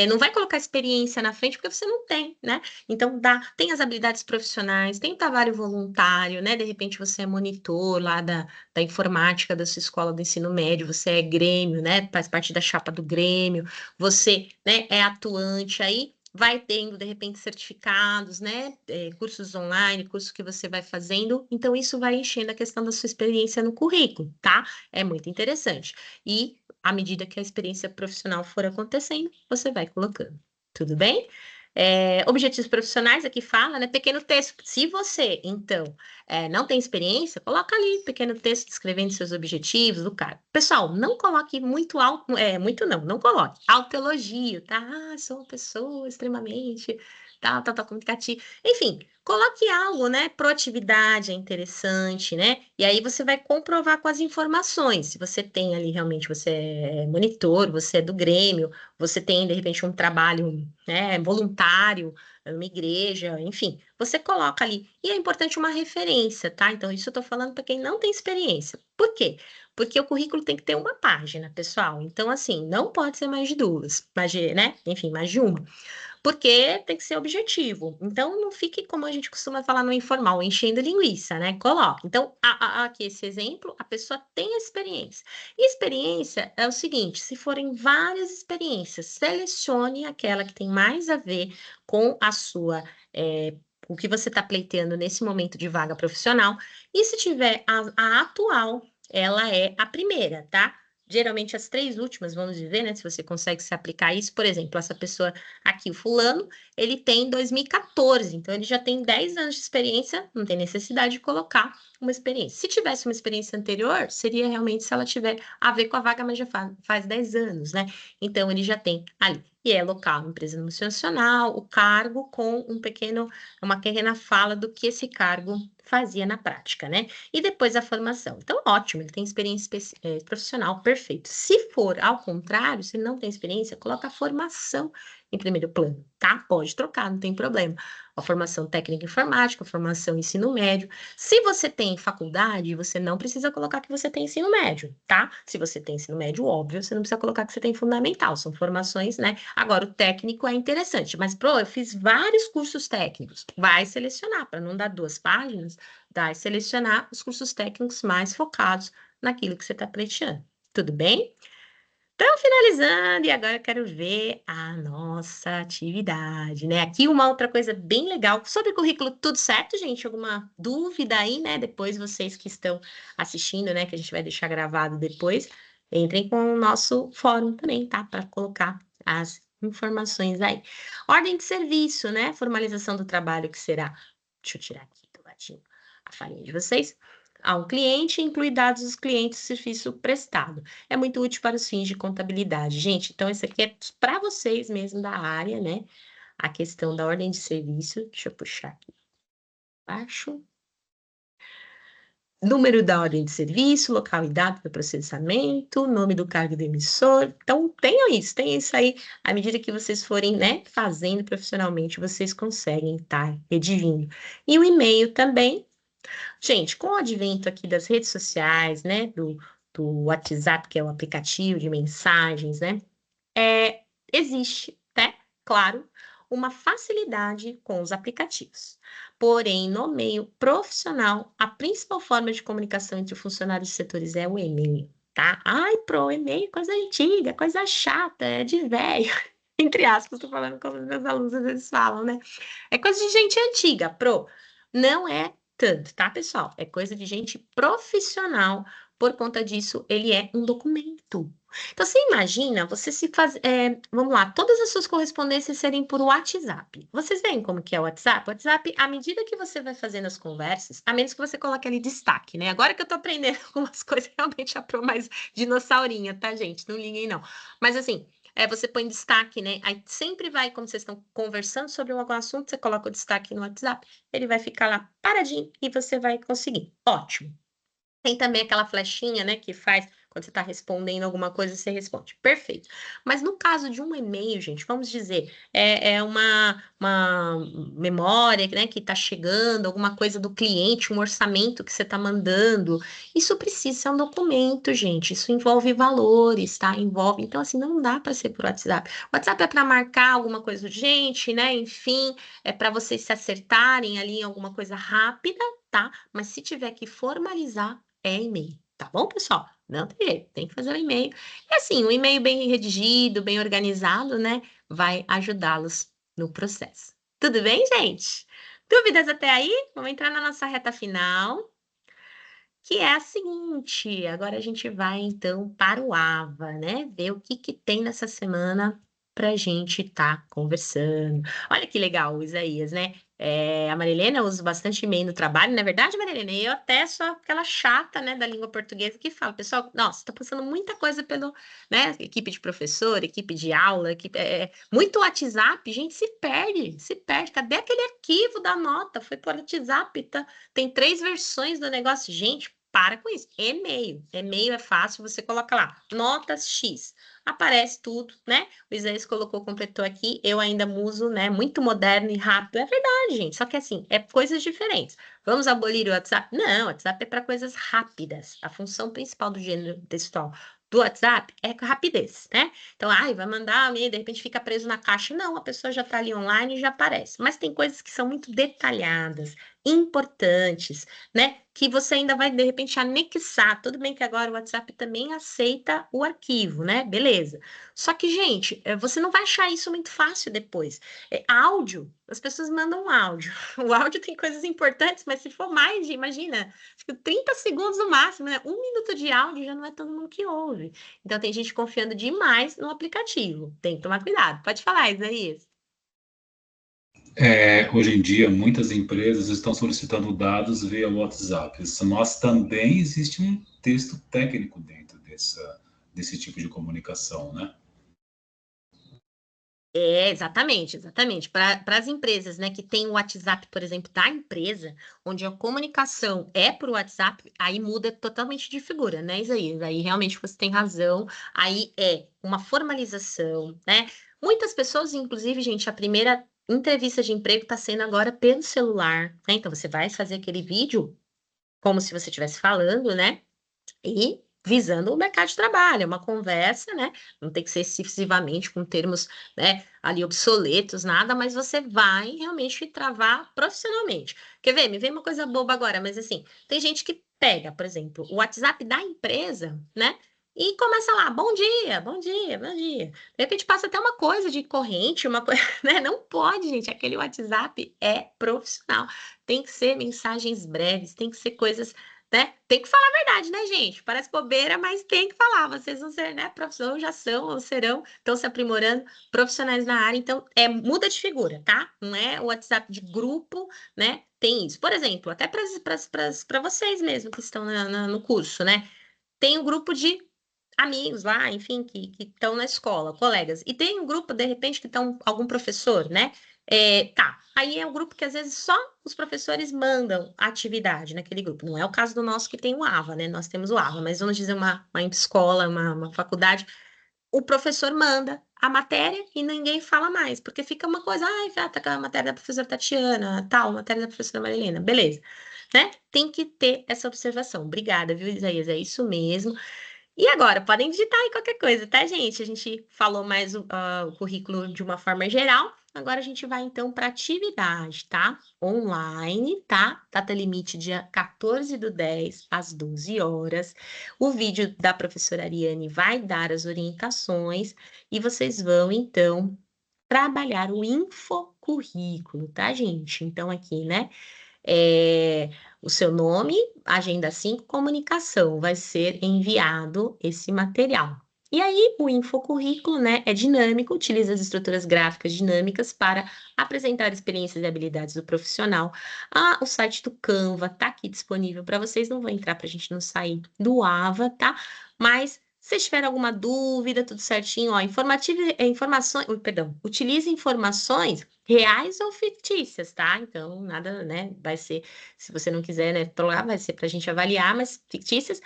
não vai colocar experiência na frente porque você não tem, né? Então, tem as habilidades profissionais, tem o trabalho voluntário, né? De repente você é monitor lá da informática da sua escola do ensino médio, você é grêmio, né? Faz parte da chapa do grêmio, você, né, é atuante aí. Vai tendo, de repente, certificados, né? Cursos online, cursos que você vai fazendo. Então, isso vai enchendo a questão da sua experiência no currículo, tá? É muito interessante. E, à medida que a experiência profissional for acontecendo, você vai colocando. Tudo bem? Objetivos profissionais, aqui fala, né? Pequeno texto. Se você, então, não tem experiência, coloca ali pequeno texto descrevendo seus objetivos do cargo. Pessoal, não coloque muito alto, muito não coloque autoelogio, tá? Ah, sou uma pessoa extremamente tal, comunicativa. Enfim, coloque algo, né? Proatividade é interessante, né? E aí você vai comprovar com as informações. Se você tem ali realmente, você é monitor, você é do Grêmio, você tem, de repente, um trabalho, né, voluntário, uma igreja, enfim, você coloca ali. E é importante uma referência, tá? Então, isso eu tô falando para quem não tem experiência. Por quê? Porque o currículo tem que ter uma página, pessoal. Então, assim, não pode ser mais de duas, mais de, né? Enfim, mais de uma porque tem que ser objetivo. Então, não fique, como a gente costuma falar no informal, enchendo linguiça, né? Coloque. Então, aqui esse exemplo, a pessoa tem experiência. E experiência é o seguinte: se forem várias experiências, selecione aquela que tem mais a ver com a sua. O que você está pleiteando nesse momento de vaga profissional, e se tiver a atual, ela é a primeira, tá? Geralmente as três últimas, vamos dizer, né? Se você consegue se aplicar isso, por exemplo, essa pessoa aqui, o fulano, ele tem 2014, então ele já tem 10 anos de experiência, não tem necessidade de colocar uma experiência. Se tivesse uma experiência anterior, seria realmente se ela tiver a ver com a vaga, mas já faz 10 anos, né? Então ele já tem ali. E é local, empresa multinacional, o cargo com uma pequena fala do que esse cargo fazia na prática, né? E depois a formação. Então, ótimo, ele tem experiência profissional, perfeito. Se for ao contrário, se ele não tem experiência, coloca a formação em primeiro plano, tá? Pode trocar, não tem problema. A formação técnica informática, a formação ensino médio. Se você tem faculdade, você não precisa colocar que você tem ensino médio, tá? Se você tem ensino médio, óbvio, você não precisa colocar que você tem fundamental, são formações, né? Agora, o técnico é interessante, mas, eu fiz vários cursos técnicos. Vai selecionar, para não dar duas páginas, vai selecionar os cursos técnicos mais focados naquilo que você está pleiteando. Tudo bem? Estamos finalizando e agora eu quero ver a nossa atividade, né? Aqui uma outra coisa bem legal sobre currículo, tudo certo, gente? Alguma dúvida aí, né? Depois vocês que estão assistindo, né? Que a gente vai deixar gravado depois, entrem com o nosso fórum também, tá? Para colocar as informações aí. Ordem de serviço, né? Formalização do trabalho que será. Deixa eu tirar aqui do ladinho a falinha de vocês. Ao cliente, inclui dados dos clientes do serviço prestado. É muito útil para os fins de contabilidade. Gente, então esse aqui é para vocês mesmo da área, né? A questão da ordem de serviço. Deixa eu puxar aqui embaixo. Número da ordem de serviço, local e data do processamento, nome do cargo do emissor. Então, tenham isso aí. À medida que vocês forem, né, fazendo profissionalmente, vocês conseguem estar redigindo. E o e-mail também. Gente, com o advento aqui das redes sociais, né, do WhatsApp, que é o aplicativo de mensagens, né, existe, né, claro, uma facilidade com os aplicativos. Porém, no meio profissional, a principal forma de comunicação entre funcionários e setores é o e-mail, tá? Ai, e-mail é coisa antiga, coisa chata, é de velho. Entre aspas, estou falando como os meus alunos às vezes falam, né? É coisa de gente antiga, Não é tanto, tá, pessoal? É coisa de gente profissional. Por conta disso, ele é um documento. Então, você imagina você se faz, vamos lá, todas as suas correspondências serem por WhatsApp. Vocês veem como que é o WhatsApp? O WhatsApp, à medida que você vai fazendo as conversas, a menos que você coloque ali destaque, né? Agora que eu tô aprendendo algumas coisas, realmente a pro mais dinossaurinha, tá, gente? Não liguem, não. Mas assim, você põe destaque, né? Aí sempre vai, como vocês estão conversando sobre algum assunto, você coloca o destaque no WhatsApp, ele vai ficar lá paradinho e você vai conseguir. Ótimo. Tem também aquela flechinha, né, que faz quando você está respondendo alguma coisa, você responde. Perfeito. Mas no caso de um e-mail, gente, vamos dizer, é uma memória, né, que está chegando, alguma coisa do cliente, um orçamento que você está mandando. Isso precisa ser um documento, gente. Isso envolve valores, tá? Envolve. Então, assim, não dá para ser por WhatsApp. O WhatsApp é para marcar alguma coisa urgente, né? Enfim, é para vocês se acertarem ali em alguma coisa rápida, tá? Mas se tiver que formalizar, é e-mail, tá bom, pessoal? Não tem jeito, tem que fazer o e-mail. E assim, um e-mail bem redigido, bem organizado, né? Vai ajudá-los no processo. Tudo bem, gente? Dúvidas até aí? Vamos entrar na nossa reta final, que é a seguinte. Agora a gente vai então para o AVA, né? Ver o que que tem nessa semana para a gente estar conversando. Olha que legal, o Isaías, né? A Marilena usa bastante e-mail no trabalho, não é verdade, Marilena? E eu até sou aquela chata, né, da língua portuguesa que fala, pessoal, nossa, tá passando muita coisa pelo, né, equipe de professor, equipe de aula, muito WhatsApp, gente, se perde, se perde. Cadê aquele arquivo da nota? Foi por WhatsApp, tá? Tem 3 versões do negócio. Gente, para com isso. E-mail. E-mail é fácil, você coloca lá, notas X. Aparece tudo, né? O Isaías colocou, completou aqui. Eu ainda uso, né? Muito moderno e rápido. É verdade, gente. Só que assim, é coisas diferentes. Vamos abolir o WhatsApp? Não, o WhatsApp é para coisas rápidas. A função principal do gênero textual do WhatsApp é rapidez, né? Então, vai mandar, de repente fica preso na caixa. Não, a pessoa já está ali online e já aparece. Mas tem coisas que são muito detalhadas, importantes, né? Que você ainda vai, de repente, anexar. Tudo bem que agora o WhatsApp também aceita o arquivo, né? Beleza. Só que, gente, você não vai achar isso muito fácil depois. Áudio, as pessoas mandam áudio. O áudio tem coisas importantes, mas se for mais de, imagina, 30 segundos no máximo, né? 1 minuto de áudio já não é todo mundo que ouve. Então, tem gente confiando demais no aplicativo. Tem que tomar cuidado. Pode falar, Isaías. Hoje em dia, muitas empresas estão solicitando dados via WhatsApp, mas também existe um texto técnico dentro desse tipo de comunicação, né? Exatamente, exatamente. Para as empresas, né, que tem o WhatsApp, por exemplo, da empresa, onde a comunicação é por WhatsApp, aí muda totalmente de figura, né, Isaías? Aí realmente você tem razão, aí é uma formalização, né? Muitas pessoas, inclusive, gente, a primeira entrevista de emprego está sendo agora pelo celular, né? Então você vai fazer aquele vídeo como se você estivesse falando, né? E visando o mercado de trabalho, é uma conversa, né? Não tem que ser excessivamente com termos, né, ali obsoletos, nada, mas você vai realmente travar profissionalmente. Quer ver? Me vem uma coisa boba agora, mas assim, tem gente que pega, por exemplo, o WhatsApp da empresa, né? E começa lá, bom dia, bom dia, bom dia. De repente passa até uma coisa de corrente, uma coisa, né? Não pode, gente. Aquele WhatsApp é profissional. Tem que ser mensagens breves, tem que ser coisas, né? Tem que falar a verdade, né, gente? Parece bobeira, mas tem que falar. Vocês vão ser, né? Profissionais já são ou serão, estão se aprimorando, profissionais na área. Então, muda de figura, tá? Não é o WhatsApp de grupo, né? Tem isso. Por exemplo, até para vocês mesmo que estão no curso, né? Tem um grupo de amigos lá, enfim, que estão na escola, colegas. E tem um grupo, de repente, que estão algum professor, né? Tá. Aí é um grupo que às vezes só os professores mandam a atividade naquele grupo. Não é o caso do nosso que tem o AVA, né? Nós temos o AVA, mas vamos dizer uma escola, uma faculdade, o professor manda a matéria e ninguém fala mais, porque fica uma coisa, tá com a matéria da professora Tatiana, tal, matéria da professora Marilena, beleza, né? Tem que ter essa observação. Obrigada, viu, Isaías? É isso mesmo. E agora, podem digitar aí qualquer coisa, tá, gente? A gente falou mais o currículo de uma forma geral. Agora a gente vai, então, para atividade, tá? Online, tá? Data limite dia 14/10, às 12 horas. O vídeo da professora Ariane vai dar as orientações e vocês vão, então, trabalhar o infocurrículo, tá, gente? Então, aqui, né? O seu nome, agenda 5, comunicação, vai ser enviado esse material. E aí, o infocurrículo, né, é dinâmico, utiliza as estruturas gráficas dinâmicas para apresentar experiências e habilidades do profissional. O site do Canva tá aqui disponível para vocês, não vou entrar para a gente não sair do AVA, tá? Mas se tiver alguma dúvida, tudo certinho, ó, informações, perdão, utilize informações reais ou fictícias, tá? Então, nada, né, vai ser, se você não quiser, né, trollar, vai ser para a gente avaliar, mas fictícias.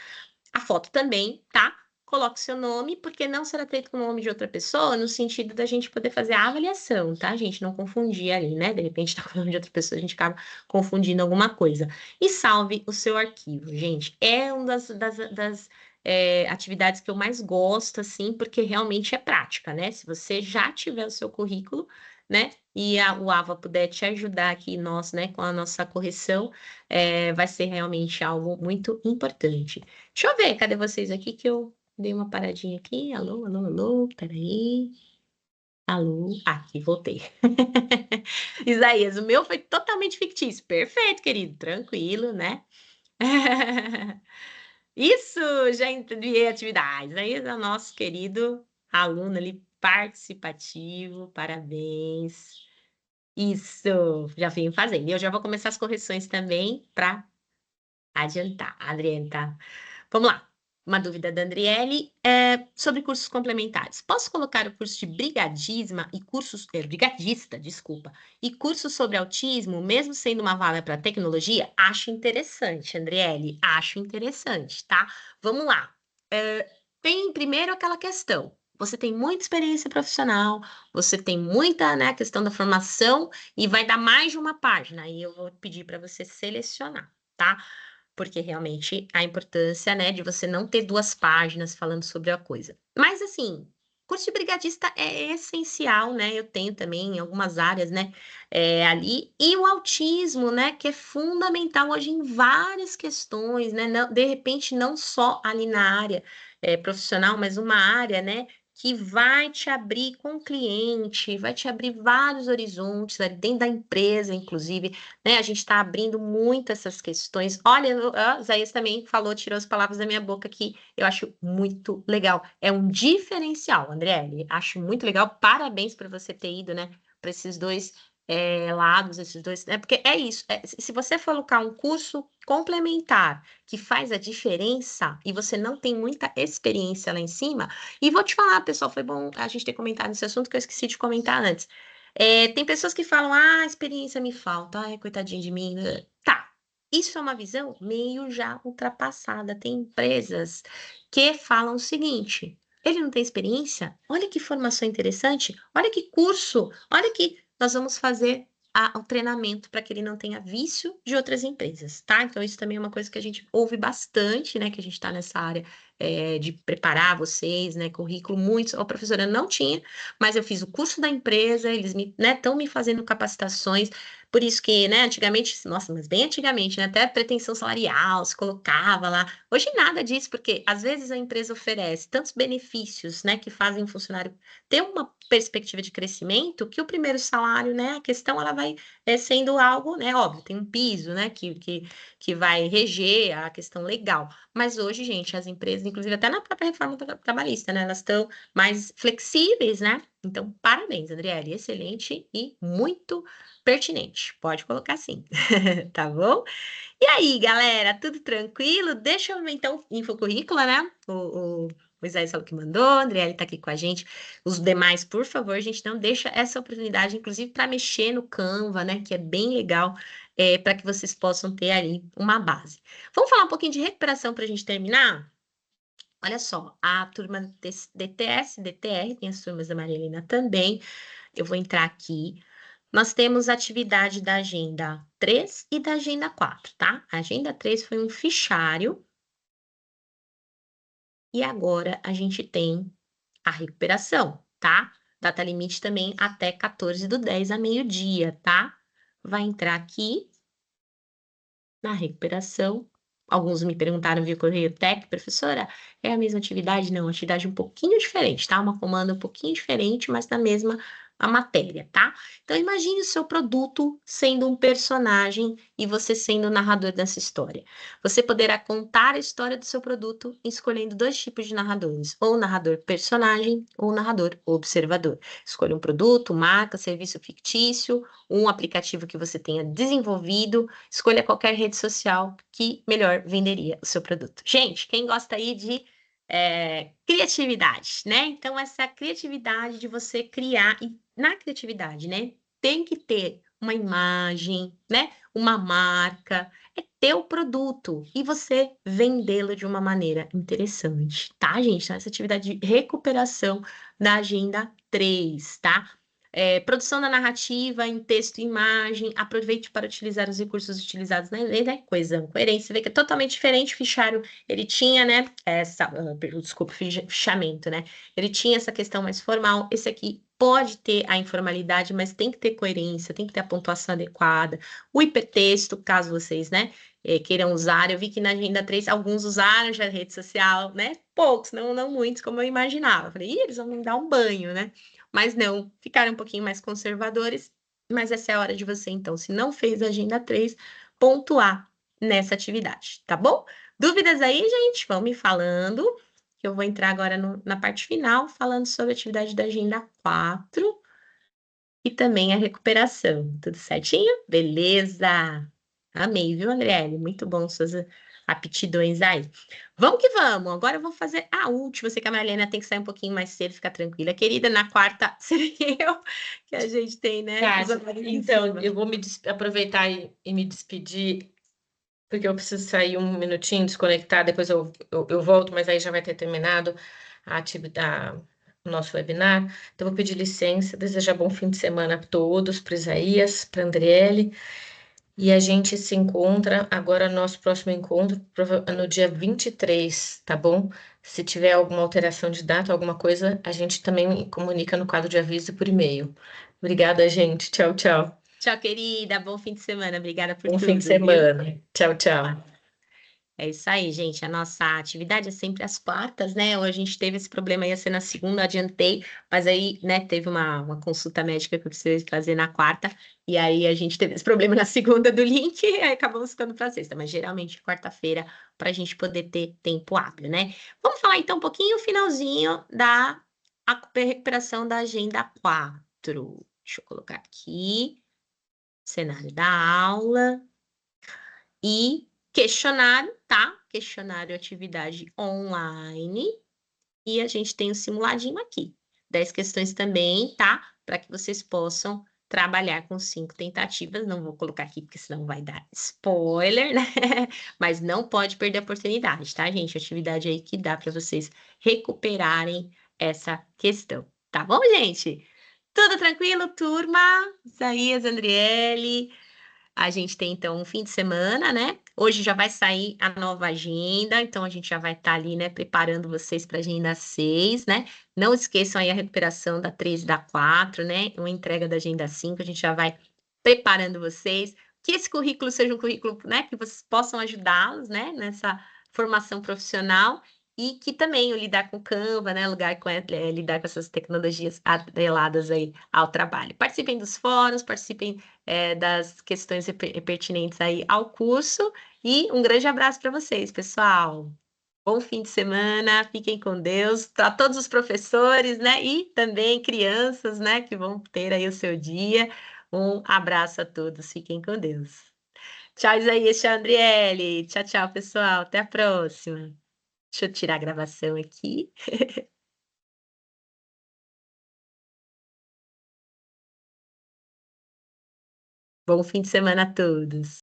A foto também, tá? Coloque seu nome, porque não será feito com o nome de outra pessoa, no sentido da gente poder fazer a avaliação, tá, gente? Não confundir ali, né? De repente tá com o nome de outra pessoa, a gente acaba confundindo alguma coisa. E salve o seu arquivo, gente. É uma das atividades que eu mais gosto, assim, porque realmente é prática, né? Se você já tiver o seu currículo, né? E o AVA puder te ajudar aqui, nós, né, com a nossa correção, vai ser realmente algo muito importante. Deixa eu ver, cadê vocês aqui que eu dei uma paradinha aqui? Alô, alô, alô, peraí. Alô, aqui, voltei. Isaías, o meu foi totalmente fictício. Perfeito, querido, tranquilo, né? Isso, já enviei atividades. Aí é o nosso querido aluno ali participativo, parabéns. Isso, já vim fazendo. E eu já vou começar as correções também para adiantar. Adriana, tá? Vamos lá. Uma dúvida da Andriele sobre cursos complementares. Posso colocar o curso de brigadismo e cursos brigadista, desculpa, e cursos sobre autismo, mesmo sendo uma vaga para tecnologia? Acho interessante, Andriele. Acho interessante, tá? Vamos lá. Tem primeiro aquela questão. Você tem muita experiência profissional, você tem muita, né, questão da formação e vai dar mais de uma página. Aí eu vou pedir para você selecionar, tá? Porque realmente a importância, né, de você não ter 2 páginas falando sobre a coisa. Mas assim, curso de brigadista é essencial, né? Eu tenho também em algumas áreas, né, ali. E o autismo, né, que é fundamental hoje em várias questões, né? Não, de repente, não só ali na área profissional, mas uma área, né, que vai te abrir com o cliente, vai te abrir vários horizontes ali dentro da empresa, inclusive, né? A gente está abrindo muito essas questões. Olha, Isaías também falou, tirou as palavras da minha boca aqui. Eu acho muito legal. É um diferencial, Andriele. Acho muito legal. Parabéns por você ter ido, né? Para esses dois lados, esses dois. Porque é isso. Se você colocar um curso complementar que faz a diferença e você não tem muita experiência lá em cima, e vou te falar, pessoal, foi bom a gente ter comentado esse assunto que eu esqueci de comentar antes. Tem pessoas que falam, a experiência me falta, ai, coitadinho de mim. Tá, isso é uma visão meio já ultrapassada. Tem empresas que falam o seguinte: ele não tem experiência? Olha que formação interessante, olha que curso, olha que nós vamos fazer o treinamento para que ele não tenha vício de outras empresas, tá? Então, isso também é uma coisa que a gente ouve bastante, né? Que a gente está nessa área de preparar vocês, né? Currículo, muitos. A professora não tinha, mas eu fiz o curso da empresa, eles estão me fazendo capacitações Por isso que, né, antigamente, nossa, mas bem antigamente, né, até pretensão salarial se colocava lá. Hoje nada disso, porque às vezes a empresa oferece tantos benefícios, né, que fazem o funcionário ter uma perspectiva de crescimento, que o primeiro salário, né, a questão ela vai sendo algo, né, óbvio, tem um piso, né, que vai reger a questão legal. Mas hoje, gente, as empresas, inclusive até na própria reforma trabalhista, né, elas estão mais flexíveis, né? Então, parabéns, Adriele, excelente e muito pertinente. Pode colocar assim, tá bom? E aí, galera, tudo tranquilo? Deixa eu ver então infocurrículo, né? O Isaías falou que mandou, a Andriele tá aqui com a gente. Os demais, por favor, gente, não deixa essa oportunidade, inclusive para mexer no Canva, né? Que é bem legal, para que vocês possam ter ali uma base. Vamos falar um pouquinho de recuperação para a gente terminar? Olha só, a turma DTS, DTR, tem as turmas da Marilena também. Eu vou entrar aqui. Nós temos a atividade da agenda 3 e da agenda 4, tá? A agenda 3 foi um fichário. E agora a gente tem a recuperação, tá? Data limite também até 14/10 a meio-dia, tá? Vai entrar aqui na recuperação. Alguns me perguntaram via Correio Tech, professora, é a mesma atividade? Não, atividade um pouquinho diferente, tá? Uma comanda um pouquinho diferente, mas na mesma a matéria, tá? Então, imagine o seu produto sendo um personagem e você sendo o narrador dessa história. Você poderá contar a história do seu produto escolhendo 2 tipos de narradores, ou narrador personagem ou narrador observador. Escolha um produto, marca, serviço fictício, um aplicativo que você tenha desenvolvido, escolha qualquer rede social que melhor venderia o seu produto. Gente, quem gosta aí de criatividade, né? Então, essa criatividade de você criar, e na criatividade, né? Tem que ter uma imagem, né? Uma marca, é ter o produto e você vendê-lo de uma maneira interessante, tá, gente? Então, essa atividade de recuperação da agenda 3, tá? Produção da narrativa em texto e imagem, aproveite para utilizar os recursos utilizados na lei, né? Coesão, coerência, você vê que é totalmente diferente. O fichário, ele tinha, né, desculpa, fichamento, né? Ele tinha essa questão mais formal, esse aqui pode ter a informalidade, mas tem que ter coerência, tem que ter a pontuação adequada, o hipertexto, caso vocês, né, queiram usar. Eu vi que na agenda 3 alguns usaram já a rede social, né? Poucos, não muitos, como eu imaginava. Eu falei, eles vão me dar um banho, né? Mas não, ficaram um pouquinho mais conservadores, mas essa é a hora de você, então, se não fez a agenda 3, pontuar nessa atividade, tá bom? Dúvidas aí, gente? Vão me falando, que eu vou entrar agora na parte final, falando sobre a atividade da agenda 4 e também a recuperação. Tudo certinho? Beleza! Amei, viu, Andriele? Muito bom suas aptidões aí. Vamos que vamos. Agora eu vou fazer a última. Sei que a Marlena tem que sair um pouquinho mais cedo, fica tranquila. Querida, na quarta serei eu, que a gente tem, né? Os horários em Então, cima. eu vou aproveitar e me despedir, porque eu preciso sair um minutinho, desconectar, depois eu volto, mas aí já vai ter terminado a atividade, o nosso webinar. Então, eu vou pedir licença, desejar bom fim de semana a todos, para Isaías, para Andriele, e a gente se encontra agora, nosso próximo encontro, no dia 23, tá bom? Se tiver alguma alteração de data, alguma coisa, a gente também comunica no quadro de aviso por e-mail. Obrigada, gente. Tchau, tchau. Tchau, querida. Bom fim de semana. Obrigada por Bom tudo, fim de viu? semana. Tchau, tchau. É isso aí, gente. A nossa atividade é sempre às quartas, né? Hoje a gente teve esse problema, ia ser na segunda, adiantei, mas aí, né, teve uma consulta médica que eu precisei fazer na quarta, e aí a gente teve esse problema na segunda do link, e aí acabamos ficando para sexta, mas geralmente quarta-feira, para a gente poder ter tempo hábil, né? Vamos falar então um pouquinho o finalzinho da recuperação da agenda 4. Deixa eu colocar aqui, cenário da aula e questionário, tá? Questionário atividade online. E a gente tem o simuladinho aqui. 10 questões também, tá? Para que vocês possam trabalhar com 5 tentativas. Não vou colocar aqui, porque senão vai dar spoiler, né? Mas não pode perder a oportunidade, tá, gente? Atividade aí que dá para vocês recuperarem essa questão. Tá bom, gente? Tudo tranquilo, turma? Isaías, Andriele. A gente tem, então, um fim de semana, né? Hoje já vai sair a nova agenda, então a gente já vai estar ali, né, preparando vocês para a agenda 6, né? Não esqueçam aí a recuperação da 3 e da 4, né? Uma entrega da agenda 5, a gente já vai preparando vocês, que esse currículo seja um currículo, né, que vocês possam ajudá-los, né, nessa formação profissional e que também o lidar com Canva, né, lidar com essas tecnologias atreladas aí ao trabalho. Participem dos fóruns, participem das questões pertinentes aí ao curso e um grande abraço para vocês, pessoal. Bom fim de semana, fiquem com Deus, para todos os professores, né, e também crianças, né, que vão ter aí o seu dia. Um abraço a todos, fiquem com Deus. Tchau, Isaías, tchau, Andriele. Tchau, tchau, pessoal. Até a próxima. Deixa eu tirar a gravação aqui. Bom fim de semana a todos.